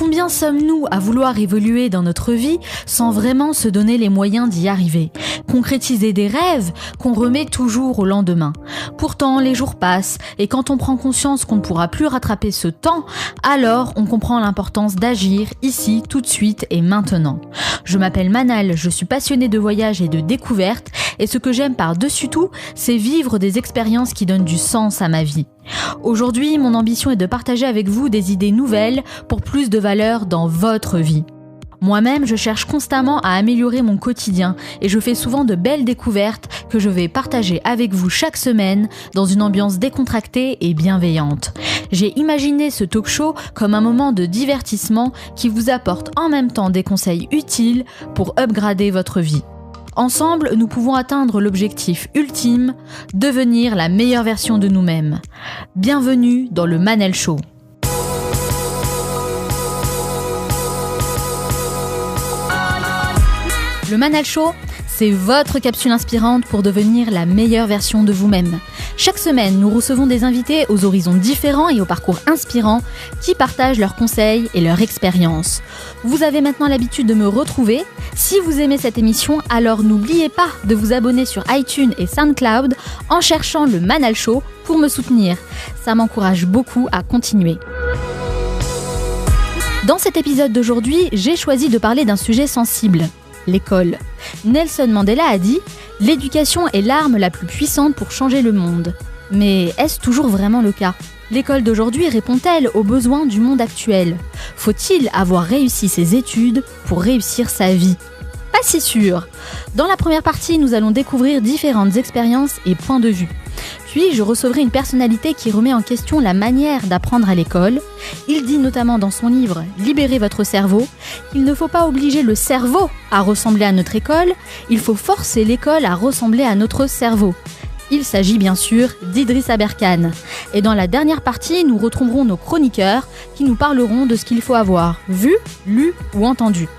Combien sommes-nous à vouloir évoluer dans notre vie sans vraiment se donner les moyens d'y arriver ? Concrétiser des rêves qu'on remet toujours au lendemain. Pourtant, les jours passent et quand on prend conscience qu'on ne pourra plus rattraper ce temps, alors on comprend l'importance d'agir ici, tout de suite et maintenant. Je m'appelle Manal, je suis passionnée de voyage et de découverte et ce que j'aime par-dessus tout, c'est vivre des expériences qui donnent du sens à ma vie. Aujourd'hui, mon ambition est de partager avec vous des idées nouvelles pour plus de valeur dans votre vie. Moi-même, je cherche constamment à améliorer mon quotidien et je fais souvent de belles découvertes que je vais partager avec vous chaque semaine dans une ambiance décontractée et bienveillante. J'ai imaginé ce talk-show comme un moment de divertissement qui vous apporte en même temps des conseils utiles pour upgrader votre vie. Ensemble, nous pouvons atteindre l'objectif ultime, devenir la meilleure version de nous-mêmes. Bienvenue dans le Manal Show. Le Manal Show, c'est votre capsule inspirante pour devenir la meilleure version de vous-même. Chaque semaine, nous recevons des invités aux horizons différents et aux parcours inspirants qui partagent leurs conseils et leurs expériences. Vous avez maintenant l'habitude de me retrouver. Si vous aimez cette émission, alors n'oubliez pas de vous abonner sur iTunes et SoundCloud en cherchant le Manal Show pour me soutenir. Ça m'encourage beaucoup à continuer. Dans cet épisode d'aujourd'hui, j'ai choisi de parler d'un sujet sensible. L'école. Nelson Mandela a dit « L'éducation est l'arme la plus puissante pour changer le monde ». Mais est-ce toujours vraiment le cas ? L'école d'aujourd'hui répond-elle aux besoins du monde actuel ? Faut-il avoir réussi ses études pour réussir sa vie ? Pas si sûr. Dans la première partie, nous allons découvrir différentes expériences et points de vue. Puis, je recevrai une personnalité qui remet en question la manière d'apprendre à l'école. Il dit notamment dans son livre « Libérez votre cerveau » qu'il ne faut pas obliger le cerveau à ressembler à notre école, il faut forcer l'école à ressembler à notre cerveau. Il s'agit bien sûr d'Idriss Aberkane. Et dans la dernière partie, nous retrouverons nos chroniqueurs qui nous parleront de ce qu'il faut avoir vu, lu ou entendu.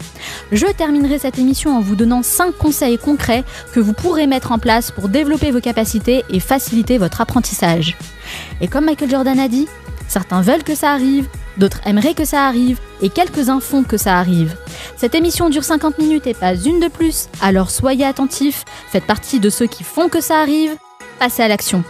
Je terminerai cette émission en vous donnant 5 conseils concrets que vous pourrez mettre en place pour développer vos capacités et faciliter votre apprentissage. Et comme Michael Jordan a dit, certains veulent que ça arrive, d'autres aimeraient que ça arrive et quelques-uns font que ça arrive. Cette émission dure 50 minutes et pas une de plus, alors soyez attentifs, faites partie de ceux qui font que ça arrive, passez à l'action.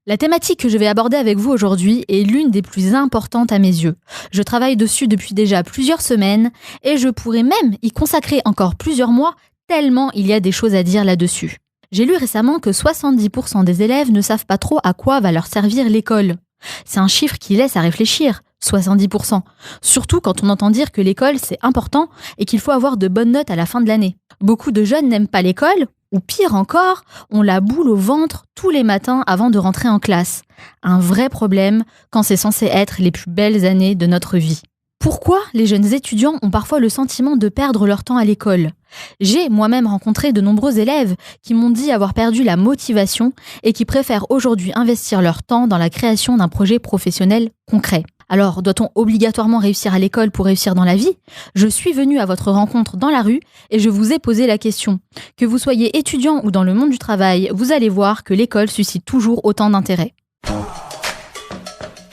La thématique que je vais aborder avec vous aujourd'hui est l'une des plus importantes à mes yeux. Je travaille dessus depuis déjà plusieurs semaines et je pourrais même y consacrer encore plusieurs mois tellement il y a des choses à dire là-dessus. J'ai lu récemment que 70% des élèves ne savent pas trop à quoi va leur servir l'école. C'est un chiffre qui laisse à réfléchir, 70%. Surtout quand on entend dire que l'école c'est important et qu'il faut avoir de bonnes notes à la fin de l'année. Beaucoup de jeunes n'aiment pas l'école, ou pire encore, ont la boule au ventre tous les matins avant de rentrer en classe. Un vrai problème quand c'est censé être les plus belles années de notre vie. Pourquoi les jeunes étudiants ont parfois le sentiment de perdre leur temps à l'école ? J'ai moi-même rencontré de nombreux élèves qui m'ont dit avoir perdu la motivation et qui préfèrent aujourd'hui investir leur temps dans la création d'un projet professionnel concret. Alors, doit-on obligatoirement réussir à l'école pour réussir dans la vie ? Je suis venue à votre rencontre dans la rue et je vous ai posé la question. Que vous soyez étudiant ou dans le monde du travail, vous allez voir que l'école suscite toujours autant d'intérêt.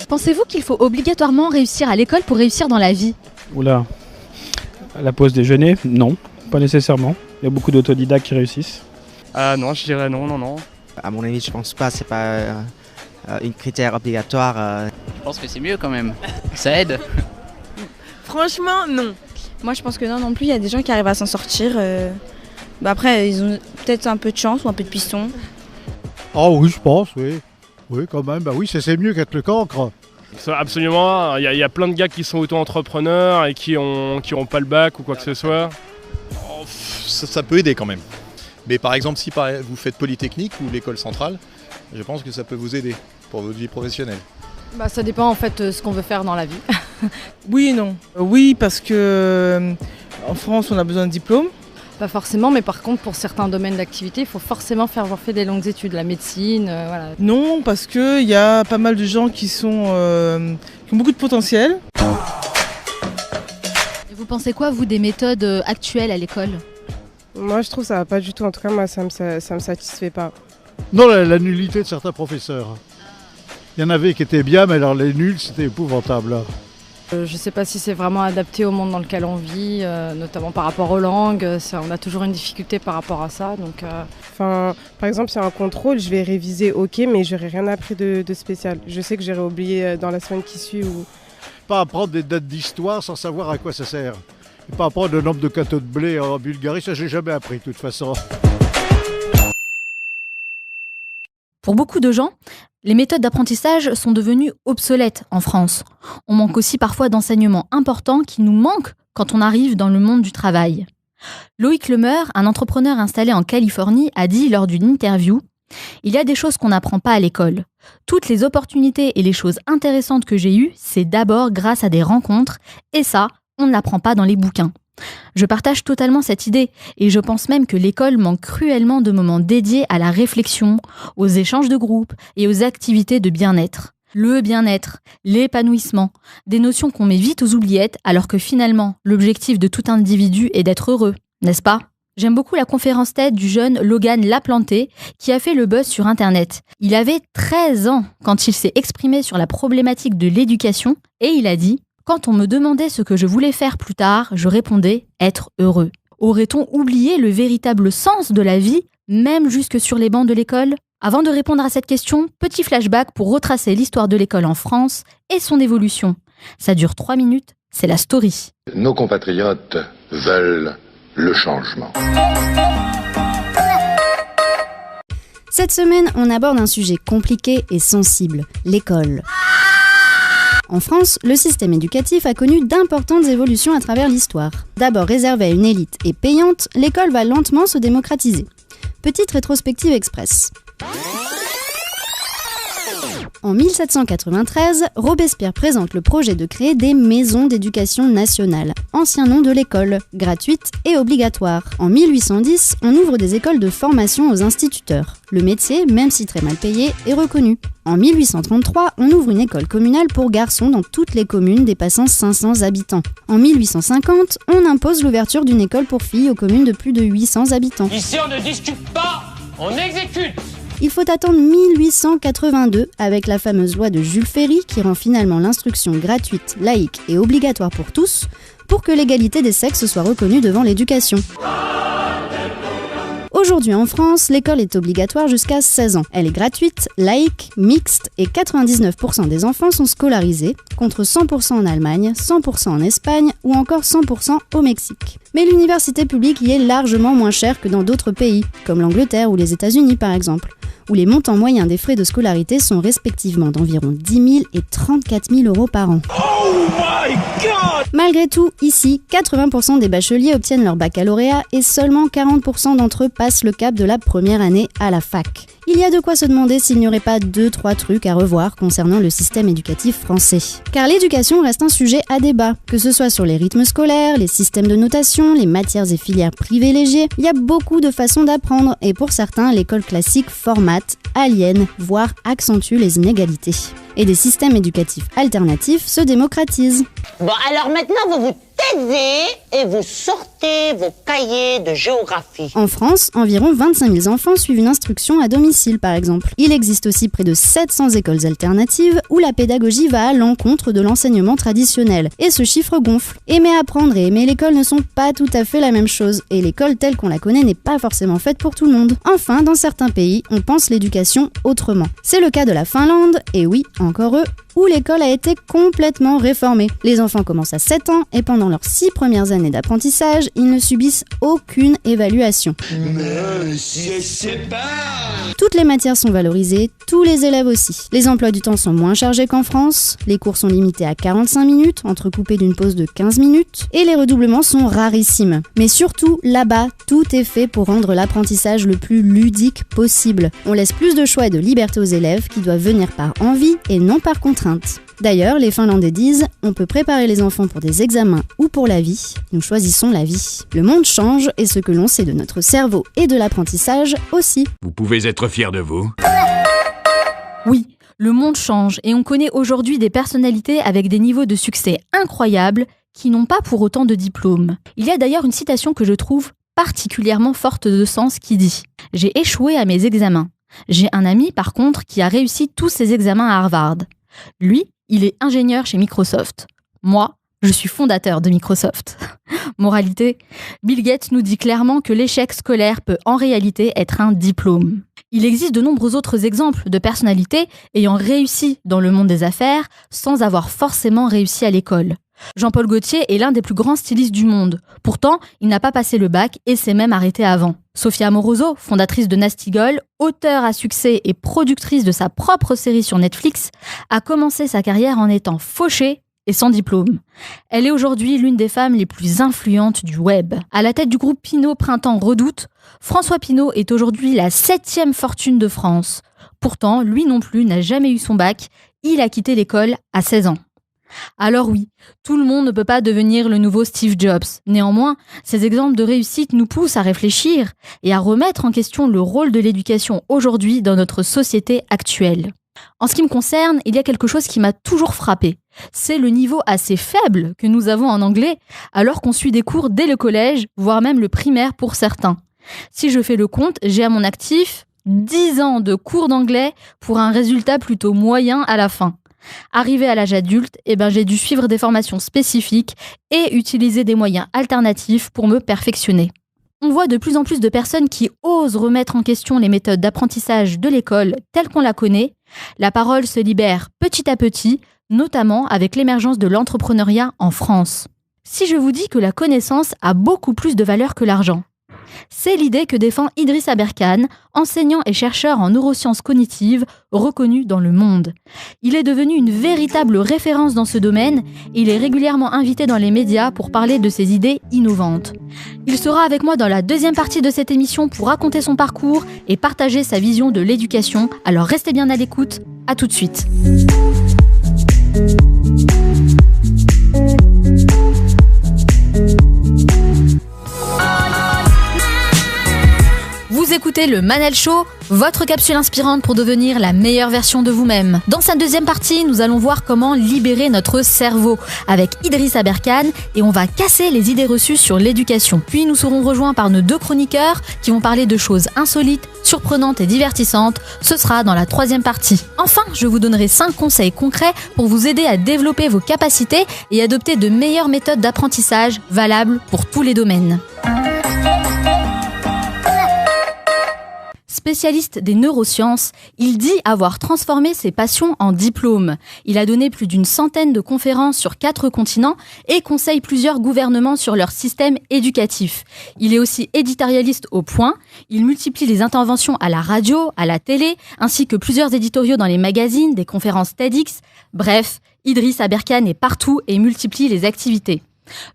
Pensez-vous qu'il faut obligatoirement réussir à l'école pour réussir dans la vie ? Oula, à la pause déjeuner, non, pas nécessairement. Il y a beaucoup d'autodidactes qui réussissent. Non, je dirais non. À mon avis, je pense pas, c'est pas une critère obligatoire. Je pense que c'est mieux quand même, ça aide. Franchement, non. Moi, je pense que non plus, il y a des gens qui arrivent à s'en sortir. Après, ils ont peut-être un peu de chance ou un peu de piston. Oh oui, je pense, oui. Oui, quand même, bah oui, c'est mieux qu'être le cancre. Absolument, il y a plein de gars qui sont auto-entrepreneurs et qui ont pas le bac ou quoi que ce soit. Oh, ça peut aider quand même. Mais par exemple, si vous faites Polytechnique ou l'école centrale, je pense que ça peut vous aider pour votre vie professionnelle. Ça dépend en fait ce qu'on veut faire dans la vie. Oui et non. Oui, parce que en France, on a besoin de diplôme. Pas forcément, mais par contre, pour certains domaines d'activité, il faut forcément avoir fait des longues études, la médecine, voilà. Non, parce qu'il y a pas mal de gens qui ont beaucoup de potentiel. Et vous pensez quoi, vous, des méthodes actuelles à l'école ? Moi, je trouve que ça va pas du tout. En tout cas, moi, ça me satisfait pas. Non, la nullité de certains professeurs. Il y en avait qui étaient bien, mais alors les nuls, c'était épouvantable. Je ne sais pas si c'est vraiment adapté au monde dans lequel on vit, notamment par rapport aux langues. On a toujours une difficulté par rapport à ça. Donc, Enfin, par exemple, sur un contrôle, je vais réviser, ok, mais je n'aurai rien appris de spécial. Je sais que j'aurai oublié dans la semaine qui suit. Pas apprendre des dates d'histoire sans savoir à quoi ça sert. Et pas apprendre le nombre de cateaux de blé en Bulgarie, ça j'ai jamais appris de toute façon. Pour beaucoup de gens, les méthodes d'apprentissage sont devenues obsolètes en France. On manque aussi parfois d'enseignements importants qui nous manquent quand on arrive dans le monde du travail. Loïc Lemeur, un entrepreneur installé en Californie, a dit lors d'une interview « Il y a des choses qu'on n'apprend pas à l'école. Toutes les opportunités et les choses intéressantes que j'ai eues, c'est d'abord grâce à des rencontres, et ça, on ne l'apprend pas dans les bouquins. » Je partage totalement cette idée et je pense même que l'école manque cruellement de moments dédiés à la réflexion, aux échanges de groupe et aux activités de bien-être. Le bien-être, l'épanouissement, des notions qu'on met vite aux oubliettes alors que finalement, l'objectif de tout individu est d'être heureux, n'est-ce pas ? J'aime beaucoup la conférence TED du jeune Logan Laplanté qui a fait le buzz sur Internet. Il avait 13 ans quand il s'est exprimé sur la problématique de l'éducation et il a dit « Quand on me demandait ce que je voulais faire plus tard, je répondais « être heureux ». Aurait-on oublié le véritable sens de la vie, même jusque sur les bancs de l'école ? Avant de répondre à cette question, petit flashback pour retracer l'histoire de l'école en France et son évolution. Ça dure 3 minutes, c'est la story. Nos compatriotes veulent le changement. Cette semaine, on aborde un sujet compliqué et sensible, l'école. En France, le système éducatif a connu d'importantes évolutions à travers l'histoire. D'abord réservée à une élite et payante, l'école va lentement se démocratiser. Petite rétrospective express. En 1793, Robespierre présente le projet de créer des maisons d'éducation nationale, ancien nom de l'école, gratuites et obligatoires. En 1810, on ouvre des écoles de formation aux instituteurs. Le métier, même si très mal payé, est reconnu. En 1833, on ouvre une école communale pour garçons dans toutes les communes dépassant 500 habitants. En 1850, on impose l'ouverture d'une école pour filles aux communes de plus de 800 habitants. Ici, on ne discute pas, on exécute. Il faut attendre 1882 avec la fameuse loi de Jules Ferry qui rend finalement l'instruction gratuite, laïque et obligatoire pour tous pour que l'égalité des sexes soit reconnue devant l'éducation. Aujourd'hui en France, l'école est obligatoire jusqu'à 16 ans. Elle est gratuite, laïque, mixte et 99% des enfants sont scolarisés, contre 100% en Allemagne, 100% en Espagne ou encore 100% au Mexique. Mais l'université publique y est largement moins chère que dans d'autres pays, comme l'Angleterre ou les États-Unis par exemple, où les montants moyens des frais de scolarité sont respectivement d'environ 10 000 et 34 000 euros par an. Oh my God! Malgré tout, ici, 80% des bacheliers obtiennent leur baccalauréat et seulement 40% d'entre eux passent le cap de la première année à la fac. Il y a de quoi se demander s'il n'y aurait pas 2-3 trucs à revoir concernant le système éducatif français. Car l'éducation reste un sujet à débat, que ce soit sur les rythmes scolaires, les systèmes de notation, les matières et filières privilégiées, il y a beaucoup de façons d'apprendre et pour certains, l'école classique formate, aliène, voire accentue les inégalités. Et des systèmes éducatifs alternatifs se démocratisent. Bon, alors maintenant, vous vous taisez et vous sortez vos cahiers de géographie. En France, environ 25 000 enfants suivent une instruction à domicile, par exemple. Il existe aussi près de 700 écoles alternatives où la pédagogie va à l'encontre de l'enseignement traditionnel. Et ce chiffre gonfle. Aimer apprendre et aimer l'école ne sont pas tout à fait la même chose. Et l'école telle qu'on la connaît n'est pas forcément faite pour tout le monde. Enfin, dans certains pays, on pense l'éducation autrement. C'est le cas de la Finlande, et oui, encore eux, où l'école a été complètement réformée. Les enfants commencent à 7 ans et pendant leurs 6 premières années d'apprentissage, ils ne subissent aucune évaluation. Toutes les matières sont valorisées, tous les élèves aussi. Les emplois du temps sont moins chargés qu'en France, les cours sont limités à 45 minutes, entrecoupés d'une pause de 15 minutes, et les redoublements sont rarissimes. Mais surtout, là-bas, tout est fait pour rendre l'apprentissage le plus ludique possible. On laisse plus de choix et de liberté aux élèves qui doivent venir par envie et non par contrainte. D'ailleurs, les Finlandais disent « On peut préparer les enfants pour des examens ou pour la vie, nous choisissons la vie ». Le monde change et ce que l'on sait de notre cerveau et de l'apprentissage aussi. Vous pouvez être fiers de vous. Oui, le monde change et on connaît aujourd'hui des personnalités avec des niveaux de succès incroyables qui n'ont pas pour autant de diplôme. Il y a d'ailleurs une citation que je trouve particulièrement forte de sens qui dit « J'ai échoué à mes examens. J'ai un ami par contre qui a réussi tous ses examens à Harvard. Lui, il est ingénieur chez Microsoft. Moi, je suis fondateur de Microsoft. Moralité, Bill Gates nous dit clairement que l'échec scolaire peut en réalité être un diplôme. Il existe de nombreux autres exemples de personnalités ayant réussi dans le monde des affaires sans avoir forcément réussi à l'école. Jean-Paul Gaultier est l'un des plus grands stylistes du monde. Pourtant, il n'a pas passé le bac et s'est même arrêté avant. Sophia Amoruso, fondatrice de Nasty Gal, auteure à succès et productrice de sa propre série sur Netflix, a commencé sa carrière en étant fauchée et sans diplôme. Elle est aujourd'hui l'une des femmes les plus influentes du web. À la tête du groupe Pinault Printemps Redoute, François Pinault est aujourd'hui la 7e fortune de France. Pourtant, lui non plus n'a jamais eu son bac. Il a quitté l'école à 16 ans. Alors oui, tout le monde ne peut pas devenir le nouveau Steve Jobs. Néanmoins, ces exemples de réussite nous poussent à réfléchir et à remettre en question le rôle de l'éducation aujourd'hui dans notre société actuelle. En ce qui me concerne, il y a quelque chose qui m'a toujours frappé. C'est le niveau assez faible que nous avons en anglais, alors qu'on suit des cours dès le collège, voire même le primaire pour certains. Si je fais le compte, j'ai à mon actif 10 ans de cours d'anglais pour un résultat plutôt moyen à la fin. Arrivé à l'âge adulte, j'ai dû suivre des formations spécifiques et utiliser des moyens alternatifs pour me perfectionner. On voit de plus en plus de personnes qui osent remettre en question les méthodes d'apprentissage de l'école telles qu'on la connaît. La parole se libère petit à petit, notamment avec l'émergence de l'entrepreneuriat en France. Si je vous dis que la connaissance a beaucoup plus de valeur que l'argent, c'est l'idée que défend Idriss Aberkane, enseignant et chercheur en neurosciences cognitives reconnu dans le monde. Il est devenu une véritable référence dans ce domaine et il est régulièrement invité dans les médias pour parler de ses idées innovantes. Il sera avec moi dans la deuxième partie de cette émission pour raconter son parcours et partager sa vision de l'éducation. Alors restez bien à l'écoute, à tout de suite. Vous écoutez le Manel Show, votre capsule inspirante pour devenir la meilleure version de vous-même. Dans cette deuxième partie, nous allons voir comment libérer notre cerveau avec Idriss Aberkane et on va casser les idées reçues sur l'éducation. Puis nous serons rejoints par nos 2 chroniqueurs qui vont parler de choses insolites, surprenantes et divertissantes. Ce sera dans la 3e partie. Enfin, je vous donnerai 5 conseils concrets pour vous aider à développer vos capacités et adopter de meilleures méthodes d'apprentissage valables pour tous les domaines. Spécialiste des neurosciences, il dit avoir transformé ses passions en diplômes. Il a donné plus d'une centaine de conférences sur 4 continents et conseille plusieurs gouvernements sur leur système éducatif. Il est aussi éditorialiste au Point. Il multiplie les interventions à la radio, à la télé, ainsi que plusieurs éditoriaux dans les magazines, des conférences TEDx. Bref, Idriss Aberkane est partout et multiplie les activités.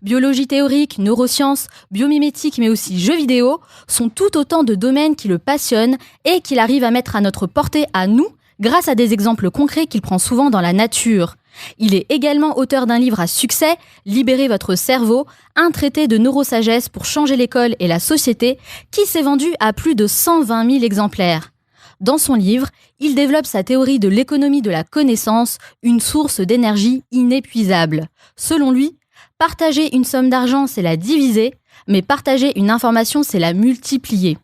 Biologie théorique, neurosciences, biomimétique mais aussi jeux vidéo sont tout autant de domaines qui le passionnent et qu'il arrive à mettre à notre portée à nous grâce à des exemples concrets qu'il prend souvent dans la nature. Il est également auteur d'un livre à succès, Libérez votre cerveau, un traité de neurosagesse pour changer l'école et la société qui s'est vendu à plus de 120 000 exemplaires. Dans son livre, il développe sa théorie de l'économie de la connaissance, une source d'énergie inépuisable. Selon lui, partager une somme d'argent, c'est la diviser, mais partager une information, c'est la multiplier.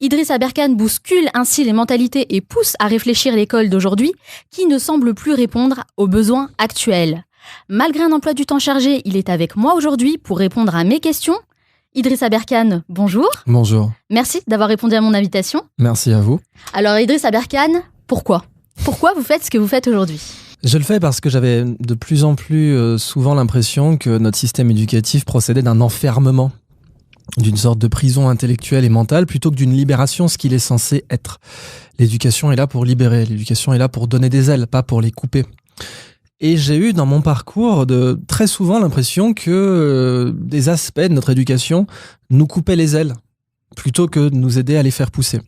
Idriss Aberkane bouscule ainsi les mentalités et pousse à réfléchir l'école d'aujourd'hui qui ne semble plus répondre aux besoins actuels. Malgré un emploi du temps chargé, il est avec moi aujourd'hui pour répondre à mes questions. Idriss Aberkane, bonjour. Bonjour. Merci d'avoir répondu à mon invitation. Merci à vous. Alors Idriss Aberkane, pourquoi vous faites ce que vous faites aujourd'hui ? Je le fais parce que j'avais de plus en plus souvent l'impression que notre système éducatif procédait d'un enfermement, d'une sorte de prison intellectuelle et mentale, plutôt que d'une libération, ce qu'il est censé être. L'éducation est là pour libérer, l'éducation est là pour donner des ailes, pas pour les couper. Et j'ai eu dans mon parcours très souvent l'impression que des aspects de notre éducation nous coupaient les ailes, plutôt que de nous aider à les faire pousser.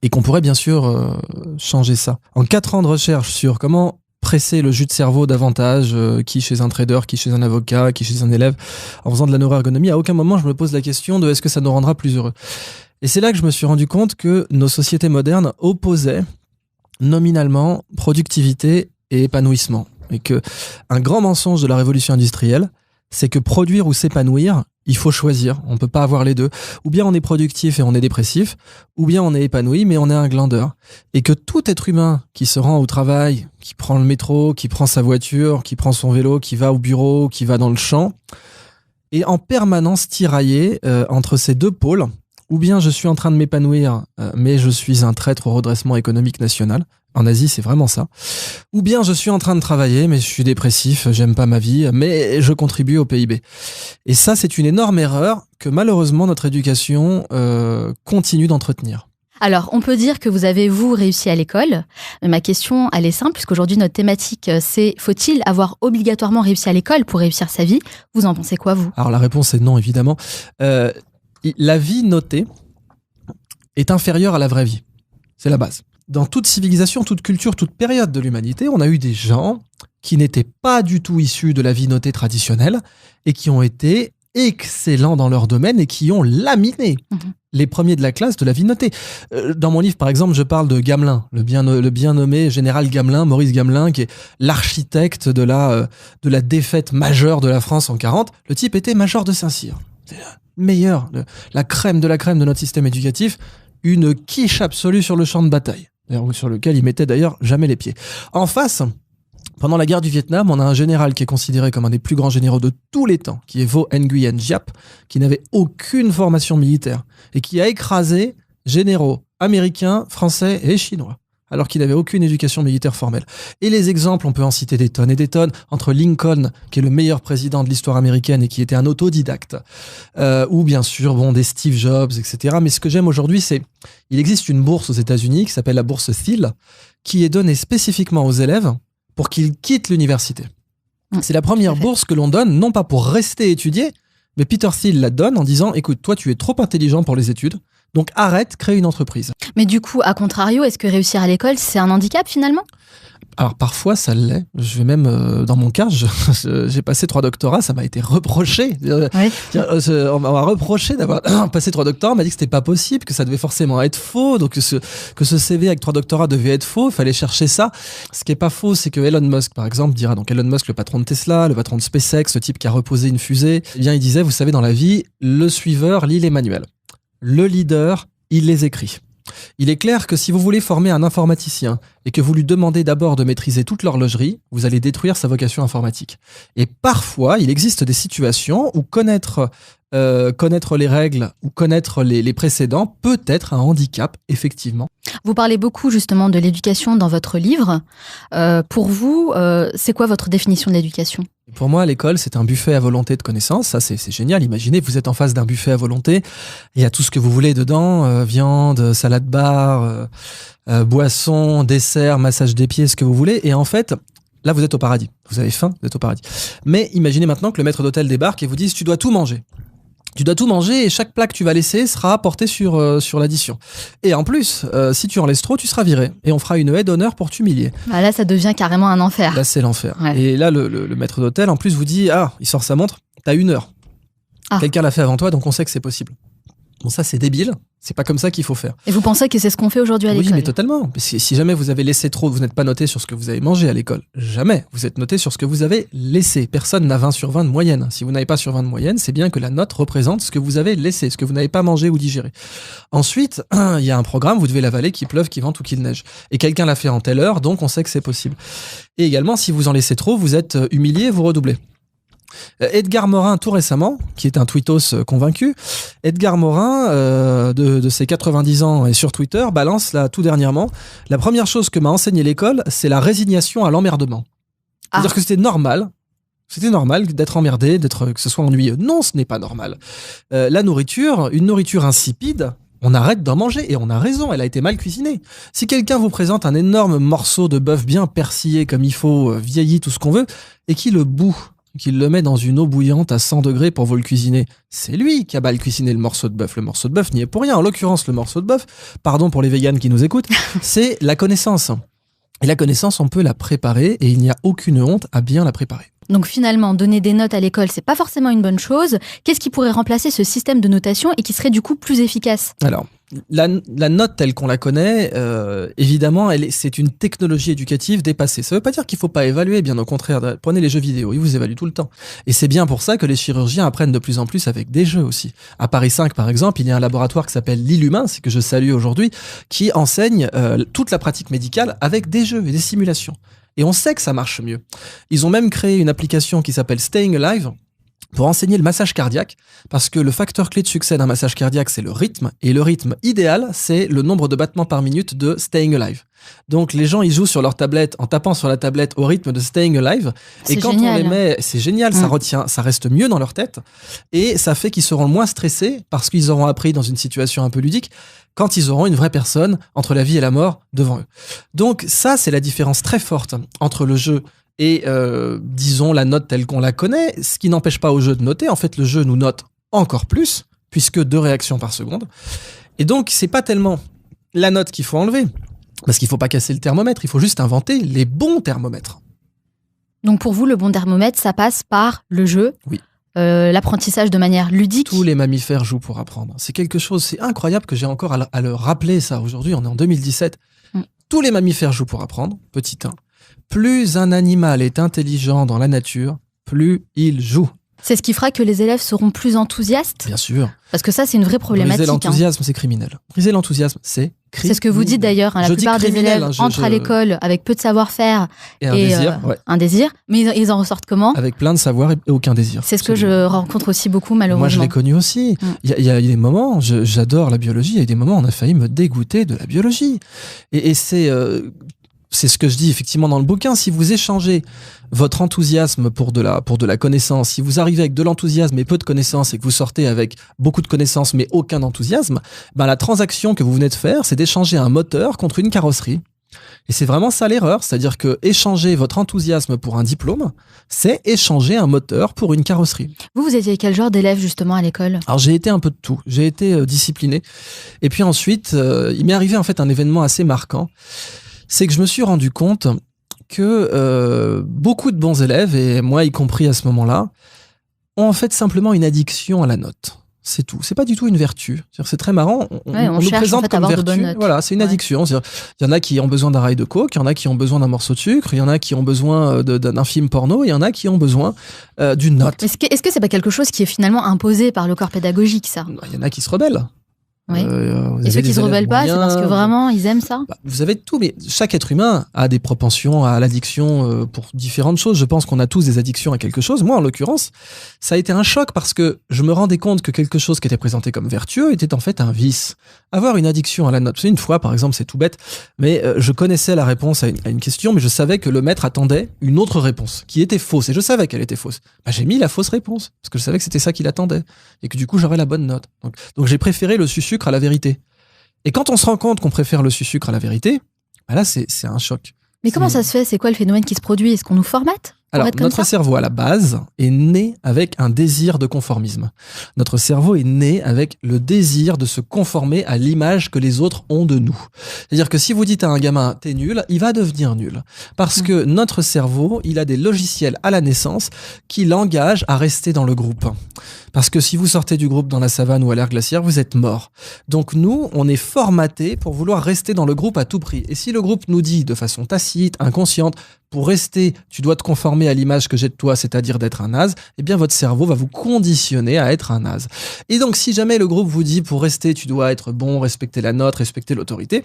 Et qu'on pourrait bien sûr changer ça. En 4 ans de recherche sur comment presser le jus de cerveau davantage, qui chez un trader, qui chez un avocat, qui chez un élève, en faisant de la neuroergonomie, à aucun moment je me pose la question de est-ce que ça nous rendra plus heureux. Et c'est là que je me suis rendu compte que nos sociétés modernes opposaient nominalement productivité et épanouissement. Et que un grand mensonge de la révolution industrielle, c'est que produire ou s'épanouir, Il faut choisir, on peut pas avoir les deux. Ou bien on est productif et on est dépressif, ou bien on est épanoui mais on est un glandeur. Et que tout être humain qui se rend au travail, qui prend le métro, qui prend sa voiture, qui prend son vélo, qui va au bureau, qui va dans le champ, est en permanence tiraillé entre ces deux pôles. Ou bien je suis en train de m'épanouir, mais je suis un traître au redressement économique national. En Asie, c'est vraiment ça. Ou bien je suis en train de travailler, mais je suis dépressif, j'aime pas ma vie, mais je contribue au PIB. Et ça, c'est une énorme erreur que malheureusement notre éducation continue d'entretenir. Alors, on peut dire que vous avez, vous, réussi à l'école. Mais ma question, elle est simple, puisqu'aujourd'hui, notre thématique, c'est faut-il avoir obligatoirement réussi à l'école pour réussir sa vie ? Vous en pensez quoi, vous ? Alors, la réponse est non, évidemment. La vie notée est inférieure à la vraie vie. C'est la base. Dans toute civilisation, toute culture, toute période de l'humanité, on a eu des gens qui n'étaient pas du tout issus de la vie notée traditionnelle et qui ont été excellents dans leur domaine et qui ont laminé les premiers de la classe de la vie notée. Dans mon livre, par exemple, je parle de Gamelin, le bien nommé général Gamelin, Maurice Gamelin, qui est l'architecte de la défaite majeure de la France en 40. Le type était major de Saint-Cyr. Meilleur, la crème de notre système éducatif, une quiche absolue sur le champ de bataille, sur lequel il mettait d'ailleurs jamais les pieds. En face, pendant la guerre du Vietnam, on a un général qui est considéré comme un des plus grands généraux de tous les temps, qui est Vo Nguyen Giap, qui n'avait aucune formation militaire et qui a écrasé généraux américains, français et chinois, alors qu'il n'avait aucune éducation militaire formelle. Et les exemples, on peut en citer des tonnes et des tonnes, entre Lincoln, qui est le meilleur président de l'histoire américaine et qui était un autodidacte, ou bien sûr, des Steve Jobs, etc. Mais ce que j'aime aujourd'hui, c'est il existe une bourse aux États-Unis qui s'appelle la bourse Thiel, qui est donnée spécifiquement aux élèves pour qu'ils quittent l'université. C'est la première bourse que l'on donne, non pas pour rester étudier, mais Peter Thiel la donne en disant « Écoute, toi, tu es trop intelligent pour les études, donc arrête, crée une entreprise. » Mais du coup, à contrario, est-ce que réussir à l'école, c'est un handicap finalement ? Alors parfois ça l'est. Je vais même dans mon cas, j'ai passé 3 doctorats, ça m'a été reproché. Oui. On m'a reproché d'avoir passé 3 doctorats, on m'a dit que c'était pas possible, que ça devait forcément être faux, donc que ce CV avec 3 doctorats devait être faux, il fallait chercher ça. Ce qui est pas faux, c'est que Elon Musk par exemple dira, donc Elon Musk, le patron de Tesla, le patron de SpaceX, ce type qui a reposé une fusée, eh bien il disait, vous savez, dans la vie, le suiveur lit les manuels, le leader il les écrit. Il est clair que si vous voulez former un informaticien et que vous lui demandez d'abord de maîtriser toute l'horlogerie, vous allez détruire sa vocation informatique. Et parfois, il existe des situations où connaître les règles ou connaître les précédents peut être un handicap, effectivement. Vous parlez beaucoup justement de l'éducation dans votre livre. Pour vous, c'est quoi votre définition de l'éducation ? Pour moi, l'école, c'est un buffet à volonté de connaissances. Ça, c'est génial. Imaginez, vous êtes en face d'un buffet à volonté. Il y a tout ce que vous voulez dedans. Viande, salade bar, boisson, dessert, massage des pieds, ce que vous voulez. Et en fait, là, vous êtes au paradis. Vous avez faim, vous êtes au paradis. Mais imaginez maintenant que le maître d'hôtel débarque et vous dise « Tu dois tout manger ». Tu dois tout manger et chaque plat que tu vas laisser sera porté sur l'addition. Et en plus, si tu en laisses trop, tu seras viré. Et on fera une haie d'honneur pour t'humilier. Bah là, ça devient carrément un enfer. Là, c'est l'enfer. Ouais. Et là, le maître d'hôtel, en plus, vous dit « Ah, il sort sa montre, t'as 1 heure. Quelqu'un l'a fait avant toi, donc on sait que c'est possible. » Bon, ça, c'est débile. C'est pas comme ça qu'il faut faire. Et vous pensez que c'est ce qu'on fait aujourd'hui à l'école ? Oui, mais totalement. Si jamais vous avez laissé trop, vous n'êtes pas noté sur ce que vous avez mangé à l'école. Jamais. Vous êtes noté sur ce que vous avez laissé. Personne n'a 20 sur 20 de moyenne. Si vous n'avez pas sur 20 de moyenne, c'est bien que la note représente ce que vous avez laissé, ce que vous n'avez pas mangé ou digéré. Ensuite, il y a un programme, vous devez l'avaler, qu'il pleuve, qu'il vente ou qu'il neige. Et quelqu'un l'a fait en telle heure, donc on sait que c'est possible. Et également, si vous en laissez trop, vous êtes humilié, vous redoublez. Edgar Morin, tout récemment, qui est un tweetos convaincu, Edgar Morin, de ses 90 ans et sur Twitter, balance là tout dernièrement, la première chose que m'a enseigné l'école, c'est la résignation à l'emmerdement. C'est-à-dire que c'était normal d'être emmerdé, que ce soit ennuyeux. Non, ce n'est pas normal. La nourriture, une nourriture insipide, on arrête d'en manger et on a raison, elle a été mal cuisinée. Si quelqu'un vous présente un énorme morceau de bœuf bien persillé comme il faut, vieilli, tout ce qu'on veut, et qui le bout, qu'il le met dans une eau bouillante à 100 degrés pour vous le cuisiner, c'est lui qui a mal cuisiné le morceau de bœuf. Le morceau de bœuf n'y est pour rien. En l'occurrence, le morceau de bœuf, pardon pour les véganes qui nous écoutent, c'est la connaissance. Et la connaissance, on peut la préparer et il n'y a aucune honte à bien la préparer. Donc finalement, donner des notes à l'école, c'est pas forcément une bonne chose. Qu'est-ce qui pourrait remplacer ce système de notation et qui serait du coup plus efficace ? Alors, la note telle qu'on la connaît, évidemment, c'est une technologie éducative dépassée. Ça veut pas dire qu'il faut pas évaluer, bien au contraire. Prenez les jeux vidéo, ils vous évaluent tout le temps. Et c'est bien pour ça que les chirurgiens apprennent de plus en plus avec des jeux aussi. À Paris 5, par exemple, il y a un laboratoire qui s'appelle l'Illumin, c'est que je salue aujourd'hui, qui enseigne toute la pratique médicale avec des jeux et des simulations. Et on sait que ça marche mieux. Ils ont même créé une application qui s'appelle Staying Alive, pour enseigner le massage cardiaque, parce que le facteur clé de succès d'un massage cardiaque, c'est le rythme, et le rythme idéal, c'est le nombre de battements par minute de Staying Alive. Donc les gens, ils jouent sur leur tablette en tapant sur la tablette au rythme de Staying Alive, et quand on les met, c'est génial, ça retient, ça reste mieux dans leur tête, et ça fait qu'ils seront moins stressés, parce qu'ils auront appris dans une situation un peu ludique, quand ils auront une vraie personne entre la vie et la mort devant eux. Donc ça, c'est la différence très forte entre le jeu et disons la note telle qu'on la connaît, ce qui n'empêche pas au jeu de noter. En fait, le jeu nous note encore plus, puisque 2 réactions par seconde. Et donc, c'est pas tellement la note qu'il faut enlever, parce qu'il faut pas casser le thermomètre, il faut juste inventer les bons thermomètres. Donc pour vous, le bon thermomètre, ça passe par le jeu. Oui. L'apprentissage de manière ludique. Tous les mammifères jouent pour apprendre. C'est quelque chose, c'est incroyable que j'ai encore à le rappeler ça aujourd'hui, on est en 2017. Tous les mammifères jouent pour apprendre, petit 1. Plus un animal est intelligent dans la nature, plus il joue. C'est ce qui fera que les élèves seront plus enthousiastes ? Bien sûr. Parce que ça, c'est une vraie problématique. Briser l'enthousiasme, c'est criminel. Briser l'enthousiasme, c'est criminel. C'est ce que vous dites d'ailleurs. La plupart des élèves entrent à l'école avec peu de savoir-faire et un désir. Mais ils en ressortent comment ? Avec plein de savoir et aucun désir. C'est ce que je rencontre aussi beaucoup, malheureusement. Moi, je l'ai connu aussi. Il y a des moments, j'adore la biologie, il y a des moments où on a failli me dégoûter de la biologie. Et c'est ce que je dis effectivement dans le bouquin. Si vous échangez votre enthousiasme pour de la connaissance, si vous arrivez avec de l'enthousiasme et peu de connaissances et que vous sortez avec beaucoup de connaissances mais aucun enthousiasme, la transaction que vous venez de faire, c'est d'échanger un moteur contre une carrosserie. Et c'est vraiment ça l'erreur, c'est-à-dire que échanger votre enthousiasme pour un diplôme, c'est échanger un moteur pour une carrosserie. Vous étiez quel genre d'élève justement à l'école ? Alors j'ai été un peu de tout, j'ai été discipliné. Et puis ensuite, il m'est arrivé en fait un événement assez marquant. C'est que je me suis rendu compte que beaucoup de bons élèves, et moi y compris à ce moment-là, ont en fait simplement une addiction à la note. C'est tout. C'est pas du tout une vertu. C'est très marrant. On nous présente en fait comme vertu. Voilà, c'est une addiction. Il y en a qui ont besoin d'un rail de coke, il y en a qui ont besoin d'un morceau de sucre, il y en a qui ont besoin d'un film porno, il y en a qui ont besoin d'une note. Est-ce que c'est pas quelque chose qui est finalement imposé par le corps pédagogique, ça ? Il y en a qui se rebellent. Oui. Et ceux qui se rebellent pas, c'est parce que vraiment ils aiment ça. Vous avez tout, mais chaque être humain a des propensions à l'addiction pour différentes choses. Je pense qu'on a tous des addictions à quelque chose. Moi, en l'occurrence, ça a été un choc parce que je me rendais compte que quelque chose qui était présenté comme vertueux était en fait un vice. Avoir une addiction à la note. Une fois, par exemple, c'est tout bête, mais je connaissais la réponse à une question, mais je savais que le maître attendait une autre réponse qui était fausse, et je savais qu'elle était fausse. J'ai mis la fausse réponse parce que je savais que c'était ça qu'il attendait et que du coup j'aurais la bonne note. Donc j'ai préféré le sucre à la vérité. Et quand on se rend compte qu'on préfère le sucre à la vérité, là c'est un choc. Mais comment ça se fait ? C'est quoi le phénomène qui se produit ? Est-ce qu'on nous formate ? Alors, notre cerveau, à la base, est né avec un désir de conformisme. Notre cerveau est né avec le désir de se conformer à l'image que les autres ont de nous. C'est-à-dire que si vous dites à un gamin « t'es nul », il va devenir nul. Parce que notre cerveau, il a des logiciels à la naissance qui l'engagent à rester dans le groupe. Parce que si vous sortez du groupe dans la savane ou à l'ère glaciaire, vous êtes mort. Donc nous, on est formaté pour vouloir rester dans le groupe à tout prix. Et si le groupe nous dit de façon tacite, inconsciente, pour rester, tu dois te conformer à l'image que j'ai de toi, c'est-à-dire d'être un naze, eh bien votre cerveau va vous conditionner à être un naze. Et donc si jamais le groupe vous dit pour rester, tu dois être bon, respecter la note, respecter l'autorité,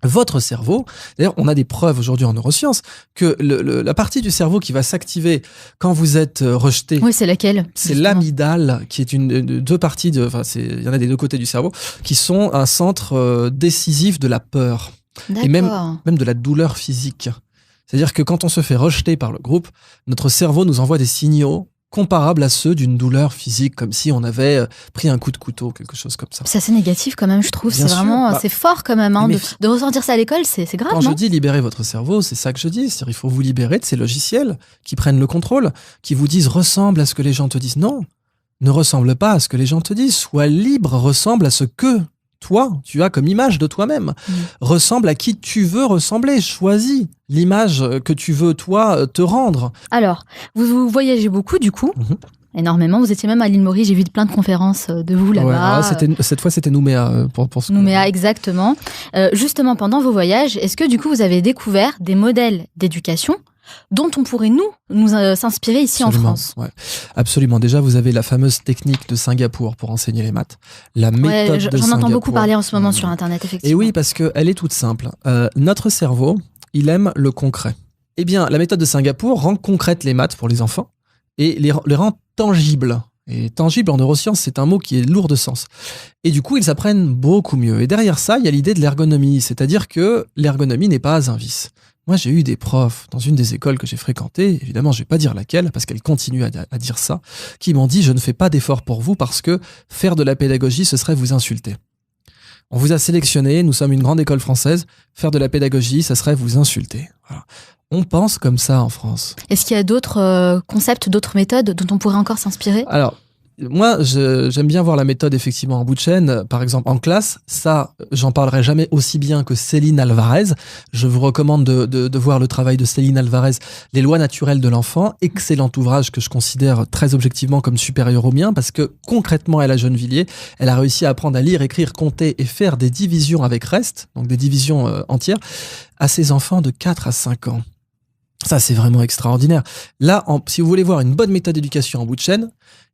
votre cerveau, d'ailleurs on a des preuves aujourd'hui en neurosciences que la partie du cerveau qui va s'activer quand vous êtes rejeté, oui, c'est laquelle ? C'est l'amygdale qui est deux parties, il y en a des deux côtés du cerveau, qui sont un centre décisif de la peur. D'accord. Et même de la douleur physique. C'est-à-dire que quand on se fait rejeter par le groupe, notre cerveau nous envoie des signaux comparables à ceux d'une douleur physique, comme si on avait pris un coup de couteau, quelque chose comme ça. C'est assez négatif quand même, je trouve. Bien c'est sûr, vraiment, c'est fort quand même, de ressentir ça à l'école, c'est grave, Quand non ? je dis libérer votre cerveau, c'est ça que je dis. C'est-à-dire il faut vous libérer de ces logiciels qui prennent le contrôle, qui vous disent ressemble à ce que les gens te disent. Non, ne ressemble pas à ce que les gens te disent. Sois libre, ressemble à ce que toi, tu as comme image de toi-même. Ressemble à qui tu veux ressembler. Choisis l'image que tu veux, toi, te rendre. Alors, vous voyagez beaucoup, du coup énormément. Vous étiez même à l'île Maurice. J'ai vu plein de conférences de vous là-bas. Cette fois, c'était Nouméa. Pour ce Nouméa, exactement. Justement, pendant vos voyages, est-ce que du coup, vous avez découvert des modèles d'éducation dont on pourrait nous s'inspirer ici en France? Ouais. Absolument. Déjà, vous avez la fameuse technique de Singapour pour enseigner les maths. La méthode de Singapour. J'en entends beaucoup parler en ce moment sur Internet, effectivement. Et oui, parce qu'elle est toute simple. Notre cerveau, il aime le concret. Eh bien, la méthode de Singapour rend concrètes les maths pour les enfants et les rend tangibles. Et tangible en neurosciences, c'est un mot qui est lourd de sens. Et du coup, ils apprennent beaucoup mieux. Et derrière ça, il y a l'idée de l'ergonomie, c'est-à-dire que l'ergonomie n'est pas un vice. Moi, j'ai eu des profs dans une des écoles que j'ai fréquentées, évidemment, je vais pas dire laquelle, parce qu'elle continue à dire ça, qui m'ont dit « Je ne fais pas d'effort pour vous parce que faire de la pédagogie, ce serait vous insulter. On vous a sélectionné, nous sommes une grande école française, faire de la pédagogie, ça serait vous insulter. » Voilà. On pense comme ça en France. Est-ce qu'il y a d'autres concepts, d'autres méthodes dont on pourrait encore s'inspirer? Alors, moi, j'aime bien voir la méthode effectivement en bout de chaîne. Par exemple, en classe, ça, j'en parlerai jamais aussi bien que Céline Alvarez. Je vous recommande de voir le travail de Céline Alvarez, Les lois naturelles de l'enfant. Excellent ouvrage que je considère très objectivement comme supérieur au mien parce que concrètement, elle a Gennevilliers. Elle a réussi à apprendre à lire, écrire, compter et faire des divisions avec reste, donc des divisions entières, à ses enfants de 4 à 5 ans. Ça, c'est vraiment extraordinaire. Là, si vous voulez voir une bonne méthode d'éducation en bout de chaîne,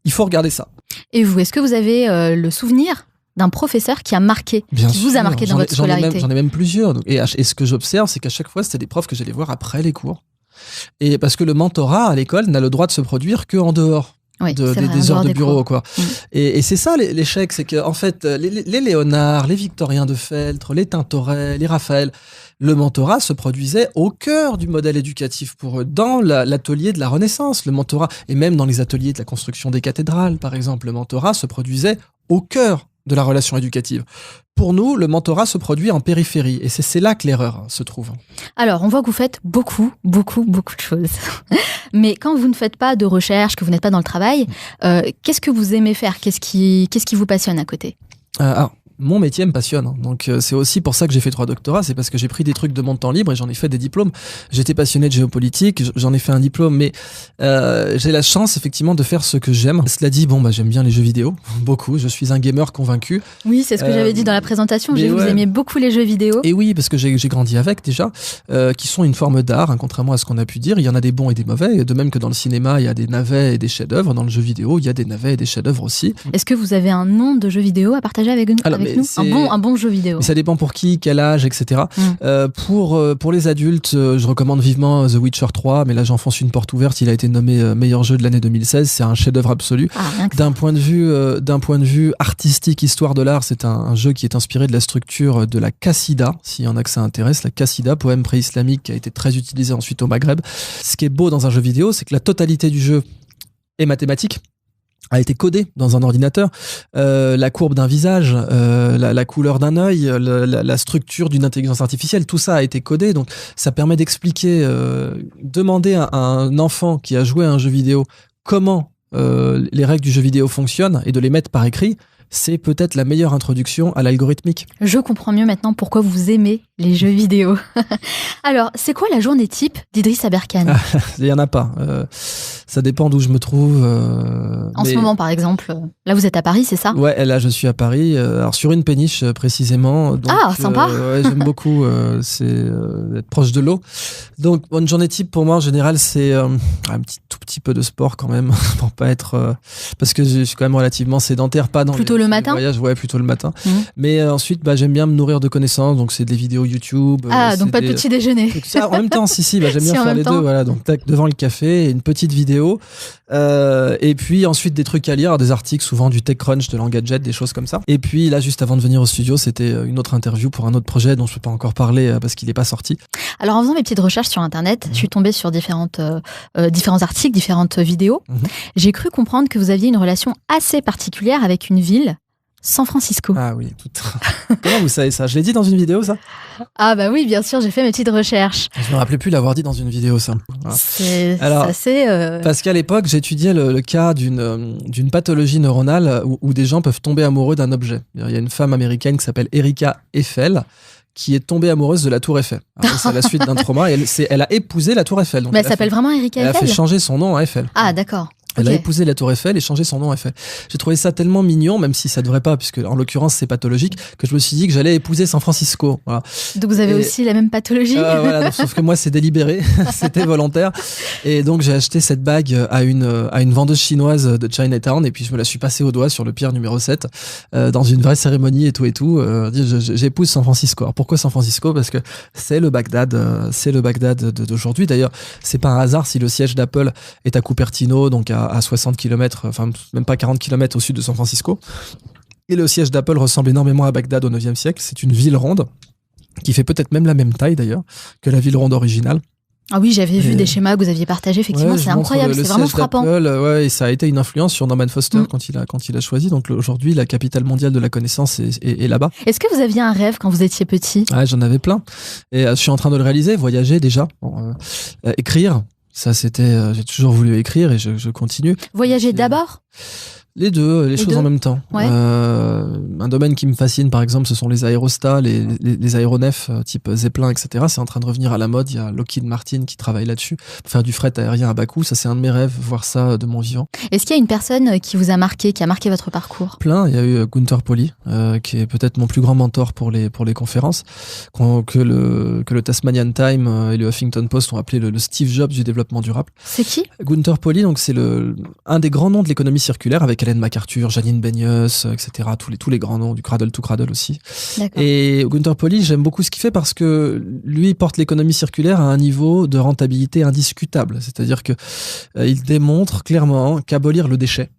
il faut regarder ça. Et vous, est-ce que vous avez le souvenir d'un professeur qui a marqué, vous a marqué dans votre scolarité? J'en ai même plusieurs. Donc, et ce que j'observe, c'est qu'à chaque fois, c'était des profs que j'allais voir après les cours. Et parce que le mentorat à l'école n'a le droit de se produire qu'en dehors. Des heures de bureau, quoi. Et c'est ça l'échec, c'est que en fait les Léonard, les Victorien de Feltre, les Tintoret, les Raphaël, le mentorat se produisait au cœur du modèle éducatif pour eux, dans l'atelier de la Renaissance, le mentorat, et même dans les ateliers de la construction des cathédrales, par exemple, le mentorat se produisait au cœur de la relation éducative. Pour nous, le mentorat se produit en périphérie, et c'est là que l'erreur se trouve. Alors, on voit que vous faites beaucoup de choses. Mais quand vous ne faites pas de recherche, que vous n'êtes pas dans le travail, qu'est-ce que vous aimez faire? Qu'est-ce qui vous passionne à côté? Mon métier me passionne, donc c'est aussi pour ça que j'ai fait 3 doctorats, c'est parce que j'ai pris des trucs de mon temps libre et j'en ai fait des diplômes. J'étais passionné de géopolitique, j'en ai fait un diplôme, mais j'ai la chance effectivement de faire ce que j'aime. Cela dit, j'aime bien les jeux vidéo, beaucoup, je suis un gamer convaincu. Oui, c'est ce que j'avais dit dans la présentation, vous aimiez beaucoup les jeux vidéo. Et oui, parce que j'ai grandi avec déjà, qui sont une forme d'art, contrairement à ce qu'on a pu dire, il y en a des bons et des mauvais, de même que dans le cinéma, il y a des navets et des chefs-d'œuvre, dans le jeu vidéo, il y a des navets et des chefs-d'œuvre aussi. Est-ce que vous avez un nom de jeu vidéo à partager avec nous? Un bon jeu vidéo. Mais ça dépend pour qui, quel âge, etc. Pour les adultes, je recommande vivement The Witcher 3, mais là j'enfonce une porte ouverte, il a été nommé meilleur jeu de l'année 2016, c'est un chef-d'œuvre absolu. D'un point de vue artistique, histoire de l'art, c'est un jeu qui est inspiré de la structure de la Qassida, s'il y en a que ça intéresse, la Qassida, poème pré-islamique qui a été très utilisé ensuite au Maghreb. Ce qui est beau dans un jeu vidéo, c'est que la totalité du jeu est mathématique, a été codé dans un ordinateur, la courbe d'un visage, la couleur d'un œil, la structure d'une intelligence artificielle, tout ça a été codé, donc ça permet d'expliquer, demander à un enfant qui a joué à un jeu vidéo comment les règles du jeu vidéo fonctionnent et de les mettre par écrit, c'est peut-être la meilleure introduction à l'algorithmique. Je comprends mieux maintenant pourquoi vous aimez les jeux vidéo. Alors, c'est quoi la journée type d'Idriss Aberkane? Il n'y en a pas. Ça dépend d'où je me trouve. En ce moment, par exemple. Là, vous êtes à Paris, c'est ça? Ouais, là, je suis à Paris. Alors, sur une péniche, précisément. Donc, sympa. Ouais, j'aime beaucoup. C'est être proche de l'eau. Donc, une journée type, pour moi, en général, c'est un tout petit peu de sport quand même. Pour pas être... parce que je suis quand même relativement sédentaire. Pas dans plutôt le matin? Ouais, plutôt le matin. Mais ensuite, j'aime bien me nourrir de connaissances. Donc, c'est des vidéos YouTube. Donc, pas de petit déjeuner. Ça, en même temps, j'aime bien faire les deux. Voilà, donc, tac, devant le café, une petite vidéo. Et puis ensuite des trucs à lire, des articles, souvent du TechCrunch, de l'Engadget, des choses comme ça. Et puis là, juste avant de venir au studio, c'était une autre interview pour un autre projet dont je peux pas encore parler parce qu'il n'est pas sorti. Alors en faisant mes petites recherches sur internet, je suis tombée sur différents articles, différentes vidéos. J'ai cru comprendre que vous aviez une relation assez particulière avec une ville San Francisco. Ah oui, tout. Comment vous savez ça? Je l'ai dit dans une vidéo, ça? Ah bah oui, bien sûr, j'ai fait mes petites recherches. Je me rappelais plus l'avoir dit dans une vidéo, ça. Voilà. C'est Alors, assez... Parce qu'à l'époque, j'étudiais le cas d'une pathologie neuronale où des gens peuvent tomber amoureux d'un objet. Il y a une femme américaine qui s'appelle Erika Eiffel qui est tombée amoureuse de la Tour Eiffel. C'est la suite d'un trauma. Et elle a épousé la Tour Eiffel. Donc Mais elle s'appelle vraiment Erika Eiffel? Elle a fait changer son nom à Eiffel. Ah d'accord. Elle a épousé la Tour Eiffel et changé son nom à Eiffel. J'ai trouvé ça tellement mignon, même si ça devrait pas, puisque en l'occurrence c'est pathologique, que je me suis dit que j'allais épouser San Francisco. Voilà. Donc vous avez aussi la même pathologie. Voilà, donc, sauf que moi c'est délibéré, c'était volontaire. Et donc j'ai acheté cette bague à une vendeuse chinoise de Chinatown et puis je me la suis passée au doigt sur le pierre numéro 7 dans une vraie cérémonie et tout. J'épouse San Francisco. Alors pourquoi San Francisco? Parce que c'est le Bagdad d'aujourd'hui. D'ailleurs, c'est pas un hasard si le siège d'Apple est à Cupertino, donc à 60 km, enfin même pas 40 km au sud de San Francisco. Et le siège d'Apple ressemble énormément à Bagdad au 9e siècle. C'est une ville ronde qui fait peut-être même la même taille d'ailleurs que la ville ronde originale. Ah oui, j'avais vu des schémas que vous aviez partagés, effectivement, c'est incroyable, c'est vraiment frappant. Et ça a été une influence sur Norman Foster quand il a choisi. Donc aujourd'hui, la capitale mondiale de la connaissance est là-bas. Est-ce que vous aviez un rêve quand vous étiez petit? Ouais, j'en avais plein. Et je suis en train de le réaliser, voyager déjà, écrire. Ça, c'était. J'ai toujours voulu écrire et je continue. Voyager d'abord? Les deux, les choses en même temps. Ouais. Un domaine qui me fascine, par exemple, ce sont les aérostats, les aéronefs type Zeppelin, etc. C'est en train de revenir à la mode. Il y a Lockheed Martin qui travaille là-dessus pour faire du fret aérien à bas coût. Ça, c'est un de mes rêves, voir ça de mon vivant. Est-ce qu'il y a une personne qui vous a marqué, qui a marqué votre parcours? Plein. Il y a eu Gunther Pauli, qui est peut-être mon plus grand mentor pour les conférences, que le Tasmanian Times et le Huffington Post ont appelé le Steve Jobs du développement durable. C'est qui? Gunther Pauli, donc c'est un des grands noms de l'économie circulaire avec Hélène MacArthur, Janine Benyus, etc. Tous les grands noms du Cradle to Cradle aussi. D'accord. Et Gunther Pauli, j'aime beaucoup ce qu'il fait parce que lui porte l'économie circulaire à un niveau de rentabilité indiscutable. C'est-à-dire que il démontre clairement qu'abolir le déchet,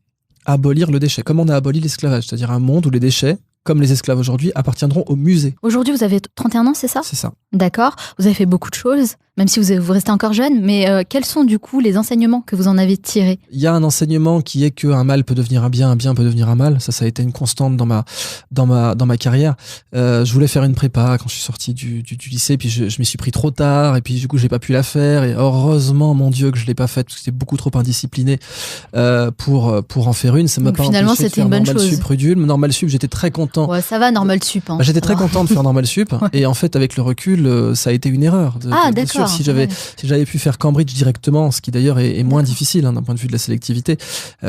comme on a aboli l'esclavage, c'est-à-dire un monde où les déchets, comme les esclaves aujourd'hui, appartiendront au musée. Aujourd'hui, vous avez 31 ans, c'est ça? C'est ça. D'accord. Vous avez fait beaucoup de choses, même si vous restez encore jeune, mais quels sont du coup les enseignements que vous en avez tirés? Il y a un enseignement qui est qu'un mal peut devenir un bien peut devenir un mal. Ça a été une constante dans ma carrière. Je voulais faire une prépa quand je suis sorti du lycée, puis je m'y suis pris trop tard, et puis du coup j'ai pas pu la faire. Et heureusement, mon Dieu, que je l'ai pas faite parce que j'étais beaucoup trop indiscipliné pour en faire une. Ça m'a pas finalement, empêché de c'était faire une bonne Normal chose. Sup Rue Normal Sup, j'étais très content. Ouais, ça va, Normal Sup. Hein. J'étais très content de faire Normal Sup, et en fait, avec le recul, ça a été une erreur. Bien sûr, si j'avais pu faire Cambridge directement, ce qui d'ailleurs est moins difficile d'un point de vue de la sélectivité,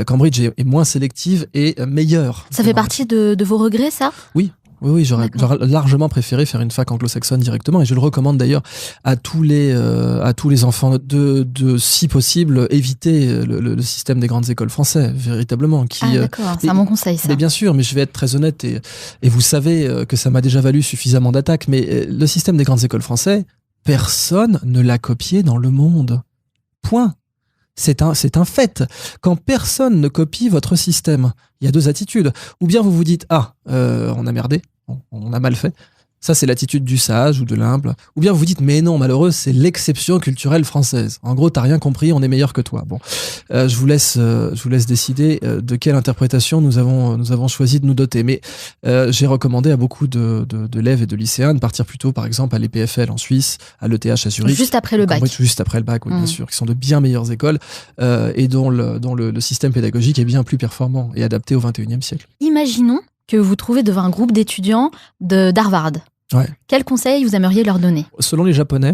Cambridge est moins sélective et meilleure. Ça fait partie de vos regrets, ça? Oui, j'aurais largement préféré faire une fac anglo-saxonne directement, et je le recommande d'ailleurs à tous les enfants de si possible éviter le système des grandes écoles françaises, véritablement. D'accord, c'est un bon conseil, ça. Mais bien sûr, mais je vais être très honnête, et vous savez que ça m'a déjà valu suffisamment d'attaques, mais le système des grandes écoles françaises, personne ne l'a copié dans le monde. Point. C'est un fait. Quand personne ne copie votre système, il y a deux attitudes. Ou bien vous vous dites, on a merdé, on a mal fait. Ça, c'est l'attitude du sage ou de l'humble. Ou bien vous dites, mais non, malheureux, c'est l'exception culturelle française. En gros, t'as rien compris, on est meilleur que toi. Bon, je vous laisse décider de quelle interprétation nous avons choisi de nous doter. Mais j'ai recommandé à beaucoup d'élèves et de lycéens de partir plutôt, par exemple, à l'EPFL en Suisse, à l'ETH à Zurich. Juste après le bac. Juste après le bac, oui, bien sûr, qui sont de bien meilleures écoles et dont le système pédagogique est bien plus performant et adapté au XXIe siècle. Imaginons que vous trouvez devant un groupe d'étudiants d'Harvard. Ouais. Quel conseil vous aimeriez leur donner? Selon les Japonais,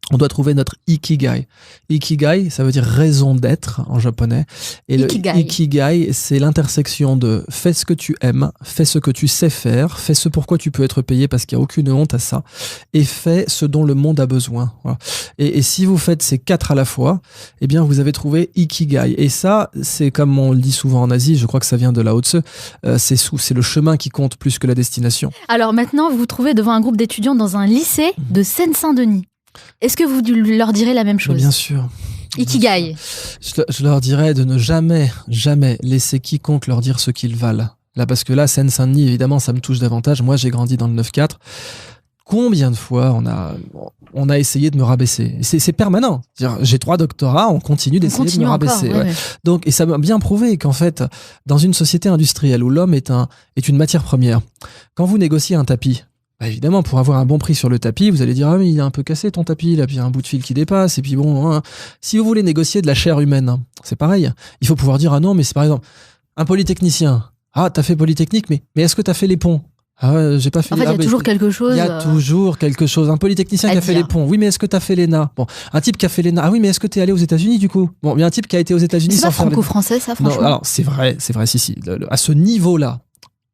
on doit trouver notre ikigai. Ikigai, ça veut dire raison d'être en japonais. Et Ikigai. le ikigai, c'est l'intersection de fais ce que tu aimes, fais ce que tu sais faire, fais ce pourquoi tu peux être payé parce qu'il n'y a aucune honte à ça, et fais ce dont le monde a besoin. Voilà. Et si vous faites ces 4 à la fois, eh bien vous avez trouvé ikigai. Et ça, c'est comme on le dit souvent en Asie, je crois que ça vient de Lao Tse, c'est le chemin qui compte plus que la destination. Alors maintenant, vous vous trouvez devant un groupe d'étudiants dans un lycée de Seine-Saint-Denis. Est-ce que vous leur direz la même chose? Bien sûr. Ikigai. Je leur dirais de ne jamais laisser quiconque leur dire ce qu'ils valent. Là, parce que là, Seine-Saint-Denis, évidemment, ça me touche davantage. Moi, j'ai grandi dans le 9-4. Combien de fois on a essayé de me rabaisser? C'est permanent. C'est-à-dire, j'ai 3 doctorats, on continue d'essayer de me rabaisser. Encore, ouais. Donc, et ça m'a bien prouvé qu'en fait, dans une société industrielle où l'homme est une matière première, quand vous négociez un tapis, bah évidemment, pour avoir un bon prix sur le tapis, vous allez dire, ah mais il est un peu cassé ton tapis, là, puis il y a un bout de fil qui dépasse, et puis bon, hein. Si vous voulez négocier de la chair humaine, hein, c'est pareil. Il faut pouvoir dire, ah non, mais c'est par exemple, un polytechnicien, ah t'as fait Polytechnique, mais est-ce que t'as fait les ponts? Ah ouais, j'ai pas fait. En fait, il y a toujours quelque chose. Il y a toujours quelque chose. Un polytechnicien qui a fait les ponts. Oui, mais est-ce que t'as fait l'ENA? Bon, un type qui a fait l'ENA. Ah oui, mais est-ce que t'es allé aux États-Unis du coup? Bon, il y a un type qui a été aux États-Unis sans faire. C'est pas franco-français, ça, franchement. Non, alors c'est vrai, si. À ce niveau-là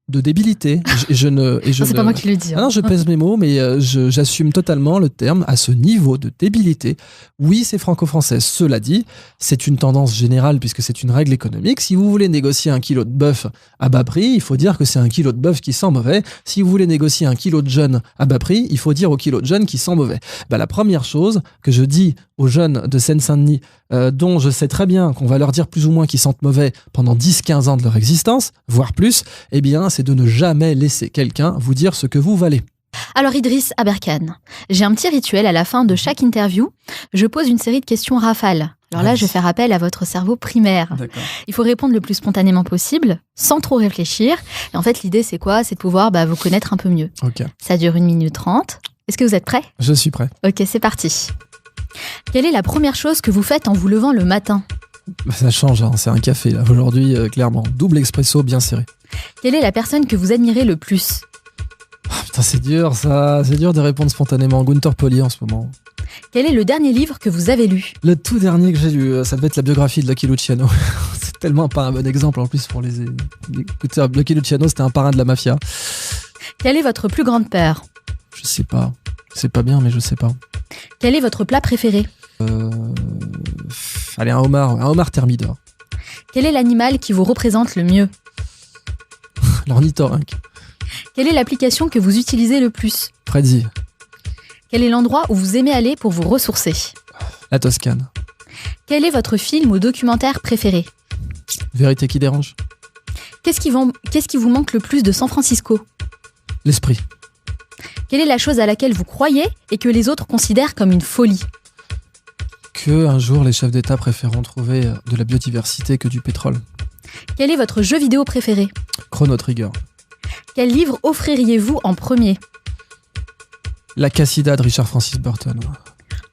de débilité, c'est pas moi qui le dis. Ah non, je pèse mes mots, mais j'assume totalement le terme. À ce niveau de débilité, oui, c'est franco-français. Cela dit, c'est une tendance générale puisque c'est une règle économique. Si vous voulez négocier 1 kilo de bœuf à bas prix, il faut dire que c'est 1 kilo de bœuf qui sent mauvais. Si vous voulez négocier 1 kilo de jeune à bas prix, il faut dire au kilo de jeune qui sent mauvais. Bah, la première chose que je dis aux jeunes de Seine-Saint-Denis, dont je sais très bien qu'on va leur dire plus ou moins qu'ils sentent mauvais pendant 10-15 ans de leur existence, voire plus, eh bien, c'est de ne jamais laisser quelqu'un vous dire ce que vous valez. Alors Idriss Aberkane, j'ai un petit rituel à la fin de chaque interview. Je pose une série de questions rafales. Alors là, je vais faire appel à votre cerveau primaire. D'accord. Il faut répondre le plus spontanément possible, sans trop réfléchir. Et en fait, l'idée, c'est quoi? C'est de pouvoir vous connaître un peu mieux. Ok. Ça dure 1 minute 30. Est-ce que vous êtes prêts? Je suis prêt. Ok, c'est parti. Quelle est la première chose que vous faites en vous levant le matin? Ça change, hein, c'est un café là. Aujourd'hui, clairement. Double expresso bien serré. Quelle est la personne que vous admirez le plus? Putain, c'est dur ça. C'est dur de répondre spontanément. Gunther Pauli en ce moment. Quel est le dernier livre que vous avez lu? Le tout dernier que j'ai lu, ça devait être la biographie de Lucky Luciano. C'est tellement pas un bon exemple en plus pour les écouteurs. Lucky Luciano, c'était un parrain de la mafia. Quelle est votre plus grande peur? Je sais pas. C'est pas bien, mais je sais pas. Quel est votre plat préféré? Allez, un homard thermidor. Quel est l'animal qui vous représente le mieux? L'ornithorynque. Quelle est l'application que vous utilisez le plus? Prezi. Quel est l'endroit où vous aimez aller pour vous ressourcer? La Toscane. Quel est votre film ou documentaire préféré? Vérité qui dérange. Qu'est-ce qui vous manque le plus de San Francisco? L'esprit. Quelle est la chose à laquelle vous croyez et que les autres considèrent comme une folie? Que un jour les chefs d'État préféreront trouver de la biodiversité que du pétrole. Quel est votre jeu vidéo préféré? Chrono Trigger. Quel livre offririez-vous en premier? La Cassida de Richard Francis Burton.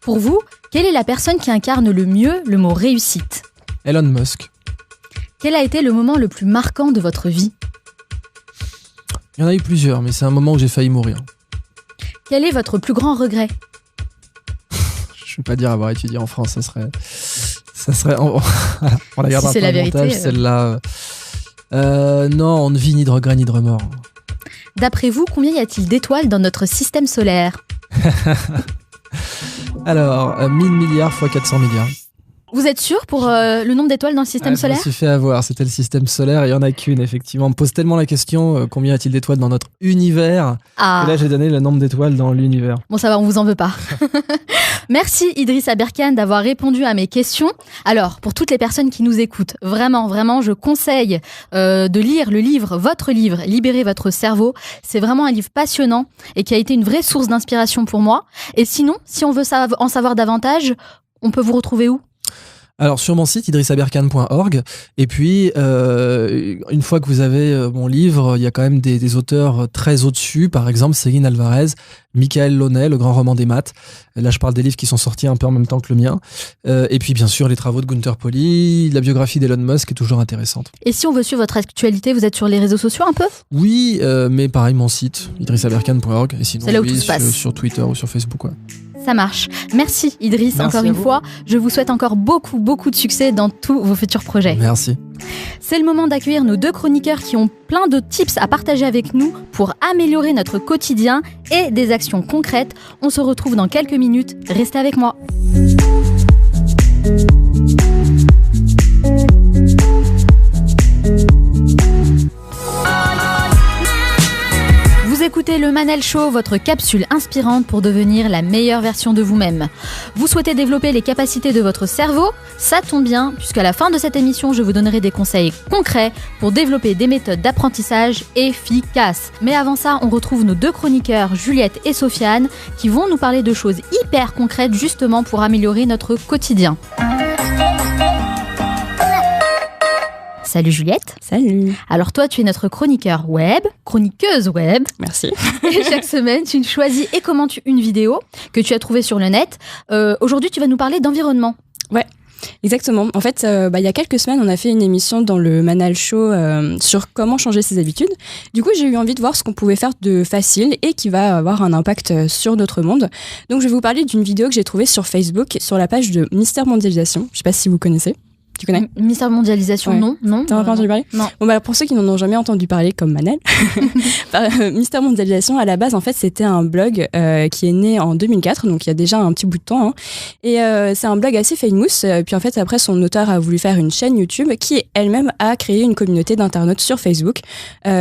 Pour vous, quelle est la personne qui incarne le mieux le mot réussite? Elon Musk. Quel a été le moment le plus marquant de votre vie? Il y en a eu plusieurs, mais c'est un moment où j'ai failli mourir. Quel est votre plus grand regret? Je ne vais pas dire avoir étudié en France, ça serait on la gardera si pas la au montage, vérité, celle-là. Non, on ne vit ni de regret ni de remords. D'après vous, combien y a-t-il d'étoiles dans notre système solaire? Alors, 1000 milliards fois 400 milliards. Vous êtes sûr pour le nombre d'étoiles dans le système solaire? Je me suis fait avoir, c'était le système solaire et il n'y en a qu'une, effectivement. On me pose tellement la question, combien y a-t-il d'étoiles dans notre univers? Ah. Et là, j'ai donné le nombre d'étoiles dans l'univers. Bon, ça va, on vous en veut pas. Merci Idriss Aberkane d'avoir répondu à mes questions. Alors, pour toutes les personnes qui nous écoutent, vraiment, je conseille de lire le livre, votre livre, Libérez votre cerveau. C'est vraiment un livre passionnant et qui a été une vraie source d'inspiration pour moi. Et sinon, si on veut en savoir davantage, on peut vous retrouver où? Alors sur mon site idrissaberkane.org et puis une fois que vous avez mon livre, il y a quand même des auteurs très au-dessus, par exemple Céline Alvarez, Michael Launay, Le grand roman des maths. Là je parle des livres qui sont sortis un peu en même temps que le mien. Et puis bien sûr les travaux de Gunther Pauli, la biographie d'Elon Musk est toujours intéressante. Et si on veut suivre votre actualité, vous êtes sur les réseaux sociaux un peu? Oui, mais pareil mon site idrissaberkane.org et sinon c'est là où tout se passe. Sur Twitter ou sur Facebook. Ouais. Ça marche. Merci Idriss, Merci encore une fois. Je vous souhaite encore beaucoup de succès dans tous vos futurs projets. Merci. C'est le moment d'accueillir nos 2 chroniqueurs qui ont plein de tips à partager avec nous pour améliorer notre quotidien et des actions concrètes. On se retrouve dans quelques minutes. Restez avec moi. Vous écoutez le Manal Show, votre capsule inspirante pour devenir la meilleure version de vous-même. Vous souhaitez développer les capacités de votre cerveau ? Ça tombe bien, puisqu'à la fin de cette émission, je vous donnerai des conseils concrets pour développer des méthodes d'apprentissage efficaces. Mais avant ça, on retrouve nos deux chroniqueurs, Juliette et Sofiane, qui vont nous parler de choses hyper concrètes justement pour améliorer notre quotidien. Salut Juliette. Salut. Alors toi, tu es notre chroniqueuse web. Merci. Et chaque semaine, tu choisis et commentes une vidéo que tu as trouvée sur le net. Aujourd'hui, tu vas nous parler d'environnement. Ouais. Exactement. En fait, il y a quelques semaines, on a fait une émission dans le Manal Show sur comment changer ses habitudes. Du coup, j'ai eu envie de voir ce qu'on pouvait faire de facile et qui va avoir un impact sur notre monde. Donc, je vais vous parler d'une vidéo que j'ai trouvée sur Facebook, sur la page de Mister Mondialisation. Je ne sais pas si vous connaissez. Tu connais ? Mister Mondialisation, ouais. Non. T'en as pas entendu parler ? Non. Bon, pour ceux qui n'en ont jamais entendu parler, comme Manel, Mister Mondialisation, à la base, en fait, c'était un blog qui est né en 2004, donc il y a déjà un petit bout de temps. Hein. Et c'est un blog assez famous. Puis en fait, après, son auteur a voulu faire une chaîne YouTube qui, elle-même, a créé une communauté d'internautes sur Facebook.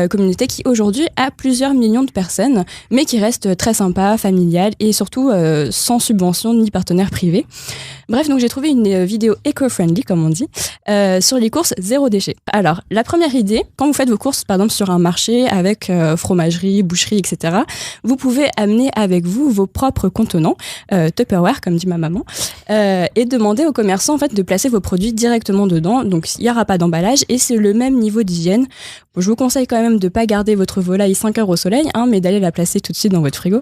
Communauté qui, aujourd'hui, a plusieurs millions de personnes, mais qui reste très sympa, familiale et surtout sans subvention ni partenaire privé. Bref, donc j'ai trouvé une vidéo éco-friendly, comme on dit, sur les courses zéro déchet. Alors, la première idée, quand vous faites vos courses, par exemple, sur un marché avec fromagerie, boucherie, etc., vous pouvez amener avec vous vos propres contenants, Tupperware, comme dit ma maman, et demander aux commerçants, en fait, de placer vos produits directement dedans. Donc, il n'y aura pas d'emballage et c'est le même niveau d'hygiène. Bon, je vous conseille quand même de ne pas garder votre volaille 5 heures au soleil, hein, mais d'aller la placer tout de suite dans votre frigo.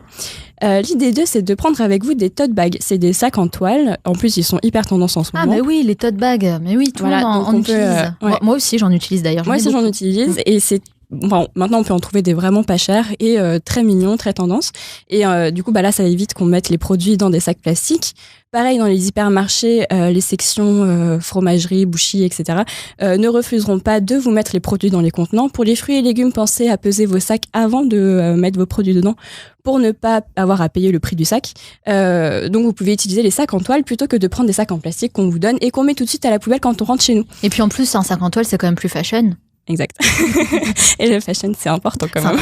L'idée 2, c'est de prendre avec vous des tote bags. C'est des sacs en toile. En plus, ils sont hyper tendance en ce moment. Ah, mais oui, les tote bags. Mais oui, tout le monde en utilise. Ouais. Moi aussi, j'en utilise d'ailleurs. Moi aussi, j'en utilise. Et c'est... Bon, maintenant, on peut en trouver des vraiment pas chers et très mignons, très tendance. Et du coup, là, ça évite qu'on mette les produits dans des sacs plastiques. Pareil, dans les hypermarchés, les sections fromagerie, boucherie, etc. Ne refuseront pas de vous mettre les produits dans les contenants. Pour les fruits et légumes, pensez à peser vos sacs avant de mettre vos produits dedans pour ne pas avoir à payer le prix du sac. Donc, vous pouvez utiliser les sacs en toile plutôt que de prendre des sacs en plastique qu'on vous donne et qu'on met tout de suite à la poubelle quand on rentre chez nous. Et puis en plus, un sac en toile, c'est quand même plus fashion. Exact. Et le fashion, c'est important quand même.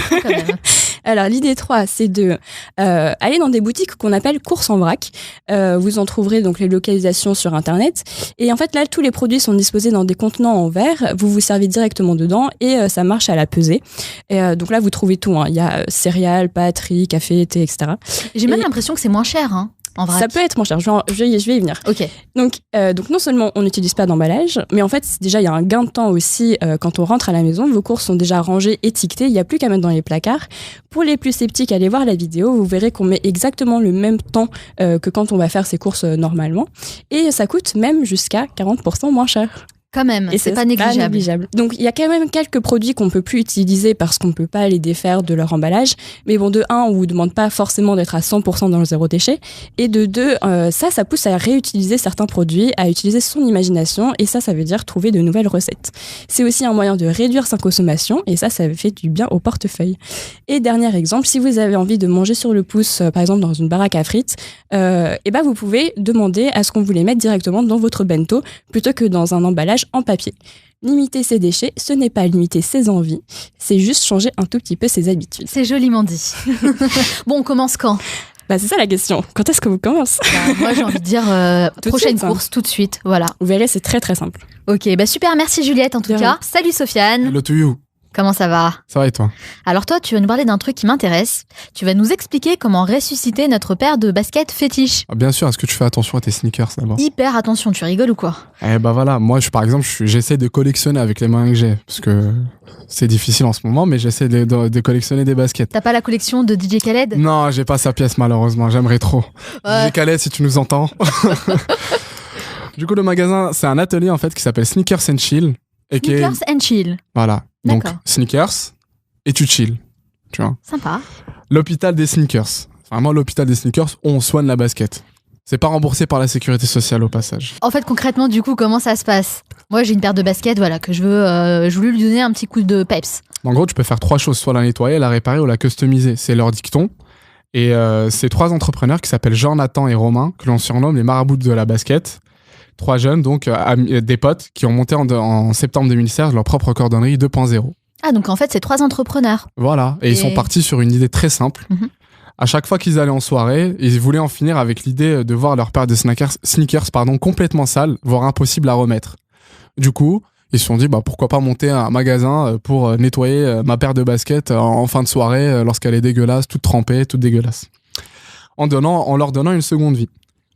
Alors, l'idée 3, c'est de aller dans des boutiques qu'on appelle courses en vrac. Vous en trouverez donc les localisations sur Internet. Et en fait, là, tous les produits sont disposés dans des contenants en verre. Vous vous servez directement dedans et ça marche à la pesée. Et donc là, vous trouvez tout. Hein. Il y a céréales, pâtes, riz, café, thé, etc. J'ai même l'impression que c'est moins cher, hein. Ça peut être moins cher, je vais y venir. Ok. Donc non seulement on n'utilise pas d'emballage, mais en fait déjà il y a un gain de temps aussi quand on rentre à la maison. Vos courses sont déjà rangées, étiquetées, il n'y a plus qu'à mettre dans les placards. Pour les plus sceptiques, allez voir la vidéo, vous verrez qu'on met exactement le même temps que quand on va faire ses courses normalement. Et ça coûte même jusqu'à 40% moins cher. Quand même, et c'est pas négligeable. Donc, il y a quand même quelques produits qu'on peut plus utiliser parce qu'on peut pas les défaire de leur emballage. Mais bon, de 1, on vous demande pas forcément d'être à 100% dans le zéro déchet. Et de 2, ça pousse à réutiliser certains produits, à utiliser son imagination. Et ça veut dire trouver de nouvelles recettes. C'est aussi un moyen de réduire sa consommation. Et ça fait du bien au portefeuille. Et dernier exemple, si vous avez envie de manger sur le pouce, par exemple dans une baraque à frites, vous pouvez demander à ce qu'on vous les mette directement dans votre bento plutôt que dans un emballage en papier. Limiter ses déchets, ce n'est pas limiter ses envies, c'est juste changer un tout petit peu ses habitudes. C'est joliment dit. Bon, on commence quand ? C'est ça la question. Quand est-ce que vous commencez ? Moi, j'ai envie de dire prochaine course, tout de suite. Voilà. Vous verrez, c'est très très simple. Ok, super, merci Juliette en tout cas. Salut Sofiane. Hello to you. Comment ça va ? Ça va et toi ? Alors toi, tu vas nous parler d'un truc qui m'intéresse. Tu vas nous expliquer comment ressusciter notre paire de baskets fétiche. Ah, bien sûr, est-ce que tu fais attention à tes sneakers d'abord ? Hyper attention, tu rigoles ou quoi ? Voilà, moi par exemple, j'essaie de collectionner avec les moyens que j'ai, parce que c'est difficile en ce moment, mais j'essaie de collectionner des baskets. T'as pas la collection de DJ Khaled ? Non, j'ai pas sa pièce malheureusement, j'aimerais trop. Ouais. DJ Khaled, si tu nous entends. Du coup, le magasin, c'est un atelier en fait qui s'appelle Sneakers and Chill. Sneakers and Chill. Voilà. Donc, sneakers et tu chill. Tu vois. Sympa. L'hôpital des sneakers. Vraiment, l'hôpital des sneakers, on soigne la basket. C'est pas remboursé par la sécurité sociale au passage. En fait, concrètement, du coup, comment ça se passe ? Moi, j'ai une paire de baskets, que je voulais lui donner un petit coup de peps. En gros, tu peux faire 3 choses, soit la nettoyer, la réparer ou la customiser. C'est leur dicton. Et c'est 3 entrepreneurs qui s'appellent Jean, Nathan et Romain, que l'on surnomme les marabouts de la basket. 3 jeunes, donc des potes, qui ont monté en septembre 2016 leur propre cordonnerie 2.0. Ah, donc en fait, c'est 3 entrepreneurs. Voilà, et ils sont partis sur une idée très simple. À chaque fois qu'ils allaient en soirée, ils voulaient en finir avec l'idée de voir leur paire de sneakers complètement sale, voire impossible à remettre. Du coup, ils se sont dit pourquoi pas monter un magasin pour nettoyer ma paire de baskets en fin de soirée lorsqu'elle est dégueulasse, toute trempée, toute dégueulasse. En leur donnant une seconde vie.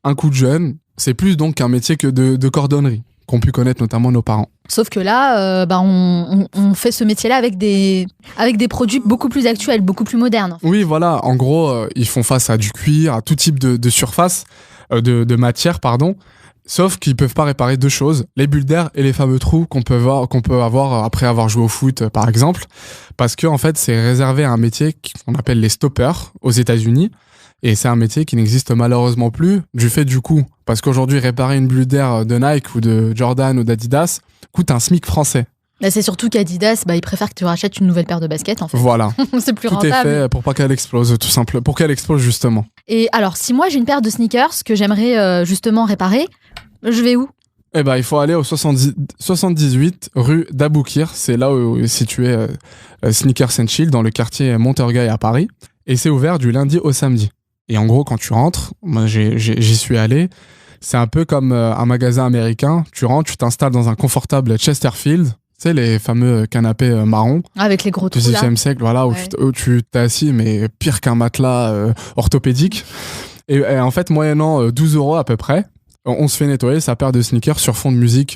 Un coup de jeune, c'est plus donc qu'un métier que de cordonnerie, qu'ont pu connaître notamment nos parents. Sauf que là, on fait ce métier-là avec des produits beaucoup plus actuels, beaucoup plus modernes. Oui, voilà. En gros, ils font face à du cuir, à tout type de surface, de matière, pardon. Sauf qu'ils peuvent pas réparer 2 choses, les bulles d'air et les fameux trous qu'on peut avoir après avoir joué au foot, par exemple. Parce que, en fait, c'est réservé à un métier qu'on appelle les stoppers aux États-Unis. Et c'est un métier qui n'existe malheureusement plus du fait du coût. Parce qu'aujourd'hui, réparer une bulle d'air de Nike ou de Jordan ou d'Adidas coûte un SMIC français. Là, c'est surtout qu'Adidas, ils préfèrent que tu rachètes une nouvelle paire de baskets, en fait. Voilà. C'est plus tout rentable. Tout est fait pour pas qu'elle explose, tout simplement. Pour qu'elle explose, justement. Et alors, si moi, j'ai une paire de sneakers que j'aimerais justement réparer, je vais où ? Il faut aller au 78 rue d'Aboukir. C'est là où est situé Sneakers & Chill, dans le quartier Montorgueil à Paris. Et c'est ouvert du lundi au samedi. Et en gros, quand tu rentres, moi j'y suis allé, c'est un peu comme un magasin américain. Tu rentres, tu t'installes dans un confortable Chesterfield, tu sais, les fameux canapés marrons. Avec les gros trous du là. 18e siècle, voilà, où tu t'es assis, mais pire qu'un matelas orthopédique. Et en fait, moyennant 12 € à peu près, on se fait nettoyer sa paire de sneakers sur fond de musique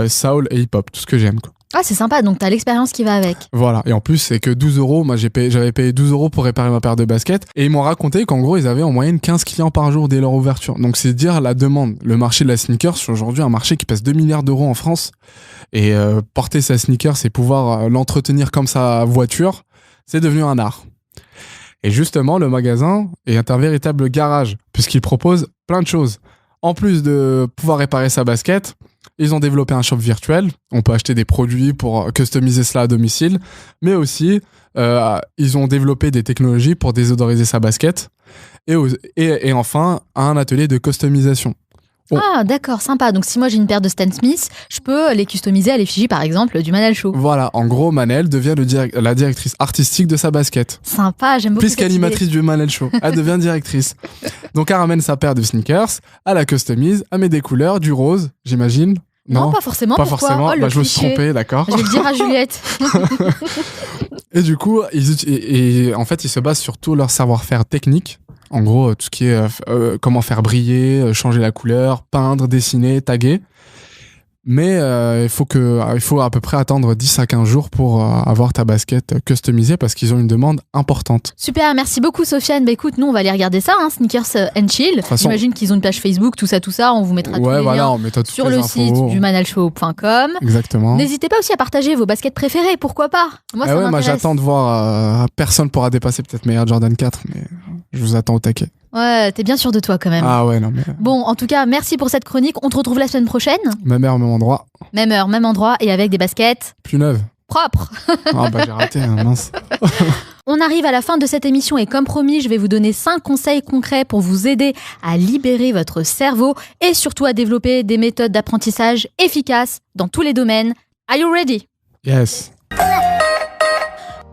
soul et hip-hop, tout ce que j'aime, quoi. Ah, c'est sympa, donc t'as l'expérience qui va avec. Voilà, et en plus, c'est que 12 €, moi j'avais payé 12 € pour réparer ma paire de baskets, et ils m'ont raconté qu'en gros, ils avaient en moyenne 15 clients par jour dès leur ouverture. Donc c'est dire la demande. Le marché de la sneaker, c'est aujourd'hui un marché qui pèse 2 milliards d'euros en France, et porter sa sneaker, c'est pouvoir l'entretenir comme sa voiture, c'est devenu un art. Et justement, le magasin est un véritable garage, puisqu'il propose plein de choses. En plus de pouvoir réparer sa basket, ils ont développé un shop virtuel. On peut acheter des produits pour customiser cela à domicile. Mais aussi, ils ont développé des technologies pour désodoriser sa basket. Et enfin, un atelier de customisation. Bon. Ah, d'accord, sympa. Donc, si moi j'ai une paire de Stan Smith, je peux les customiser à l'effigie, par exemple, du Manal Show. Voilà, en gros, Manel devient la directrice artistique de sa basket. Sympa, j'aime beaucoup. Plus qu'animatrice du Manal Show, elle devient directrice. Donc, elle ramène sa paire de sneakers, elle la customise, elle met des couleurs, du rose, j'imagine. Non, pas forcément. Pas pourquoi forcément. Oh, je me suis trompé, d'accord. Je vais le dire à Juliette. Et du coup, en fait, ils se basent sur tout leur savoir-faire technique. En gros, tout ce qui est comment faire briller, changer la couleur, peindre, dessiner, taguer. Mais il faut à peu près attendre 10 à 15 jours pour avoir ta basket customisée parce qu'ils ont une demande importante. Super, merci beaucoup Sofiane. Bah écoute, nous on va aller regarder ça, Sneakers & Chill. J'imagine qu'ils ont une page Facebook, tout ça, on vous mettra tous les liens on mettra sur le site du manalshow.com. Exactement. N'hésitez pas aussi à partager vos baskets préférées, pourquoi pas. Moi, ça m'intéresse. Moi j'attends de voir, personne pourra dépasser peut-être mes Air Jordan 4, mais je vous attends au taquet. Ouais, t'es bien sûr de toi quand même. Ah ouais, non mais... Bon, en tout cas, merci pour cette chronique. On te retrouve la semaine prochaine. Même heure, même endroit. Même heure, même endroit et avec des baskets... Plus neuves. Propres. Ah j'ai raté, mince. On arrive à la fin de cette émission et comme promis, je vais vous donner 5 conseils concrets pour vous aider à libérer votre cerveau et surtout à développer des méthodes d'apprentissage efficaces dans tous les domaines. Are you ready? Yes.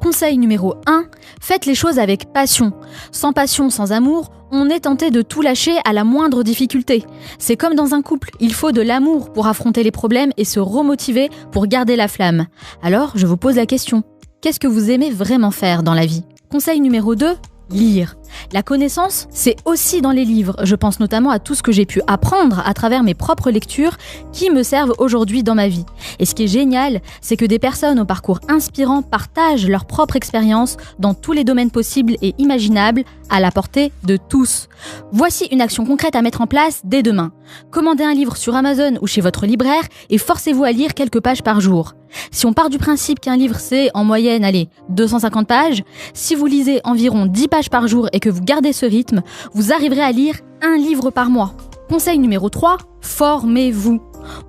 Conseil numéro 1, faites les choses avec passion. Sans passion, sans amour, on est tenté de tout lâcher à la moindre difficulté. C'est comme dans un couple, il faut de l'amour pour affronter les problèmes et se remotiver pour garder la flamme. Alors, je vous pose la question, qu'est-ce que vous aimez vraiment faire dans la vie? Conseil numéro 2, lire. La connaissance, c'est aussi dans les livres. Je pense notamment à tout ce que j'ai pu apprendre à travers mes propres lectures qui me servent aujourd'hui dans ma vie. Et ce qui est génial, c'est que des personnes au parcours inspirant partagent leur propre expérience dans tous les domaines possibles et imaginables à la portée de tous. Voici une action concrète à mettre en place dès demain. Commandez un livre sur Amazon ou chez votre libraire et forcez-vous à lire quelques pages par jour. Si on part du principe qu'un livre c'est en moyenne, 250 pages, si vous lisez environ 10 pages par jour et que vous gardez ce rythme, vous arriverez à lire un livre par mois. Conseil numéro 3, formez-vous.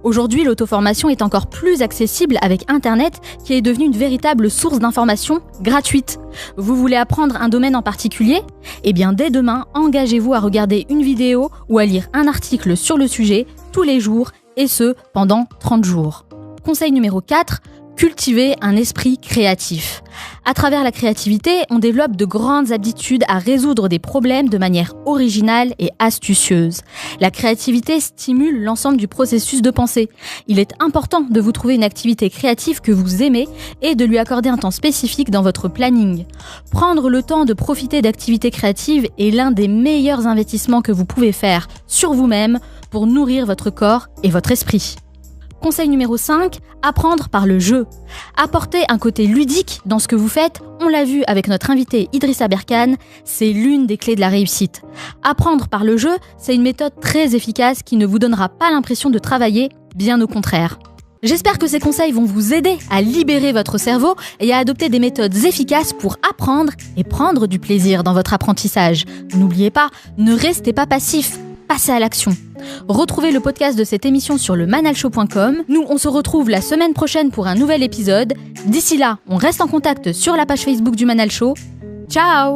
Aujourd'hui, l'auto-formation est encore plus accessible avec Internet qui est devenu une véritable source d'information gratuite. Vous voulez apprendre un domaine en particulier? Eh bien, dès demain, engagez-vous à regarder une vidéo ou à lire un article sur le sujet tous les jours et ce, pendant 30 jours. Conseil numéro 4, Cultiver un esprit créatif. À travers la créativité, on développe de grandes aptitudes à résoudre des problèmes de manière originale et astucieuse. La créativité stimule l'ensemble du processus de pensée. Il est important de vous trouver une activité créative que vous aimez et de lui accorder un temps spécifique dans votre planning. Prendre le temps de profiter d'activités créatives est l'un des meilleurs investissements que vous pouvez faire sur vous-même pour nourrir votre corps et votre esprit. Conseil numéro 5, apprendre par le jeu. Apporter un côté ludique dans ce que vous faites, on l'a vu avec notre invité Idrissa Berkane, c'est l'une des clés de la réussite. Apprendre par le jeu, c'est une méthode très efficace qui ne vous donnera pas l'impression de travailler, bien au contraire. J'espère que ces conseils vont vous aider à libérer votre cerveau et à adopter des méthodes efficaces pour apprendre et prendre du plaisir dans votre apprentissage. N'oubliez pas, ne restez pas passif. Passez à l'action. Retrouvez le podcast de cette émission sur le manalshow.com. Nous, on se retrouve la semaine prochaine pour un nouvel épisode. D'ici là, on reste en contact sur la page Facebook du Manal Show. Ciao!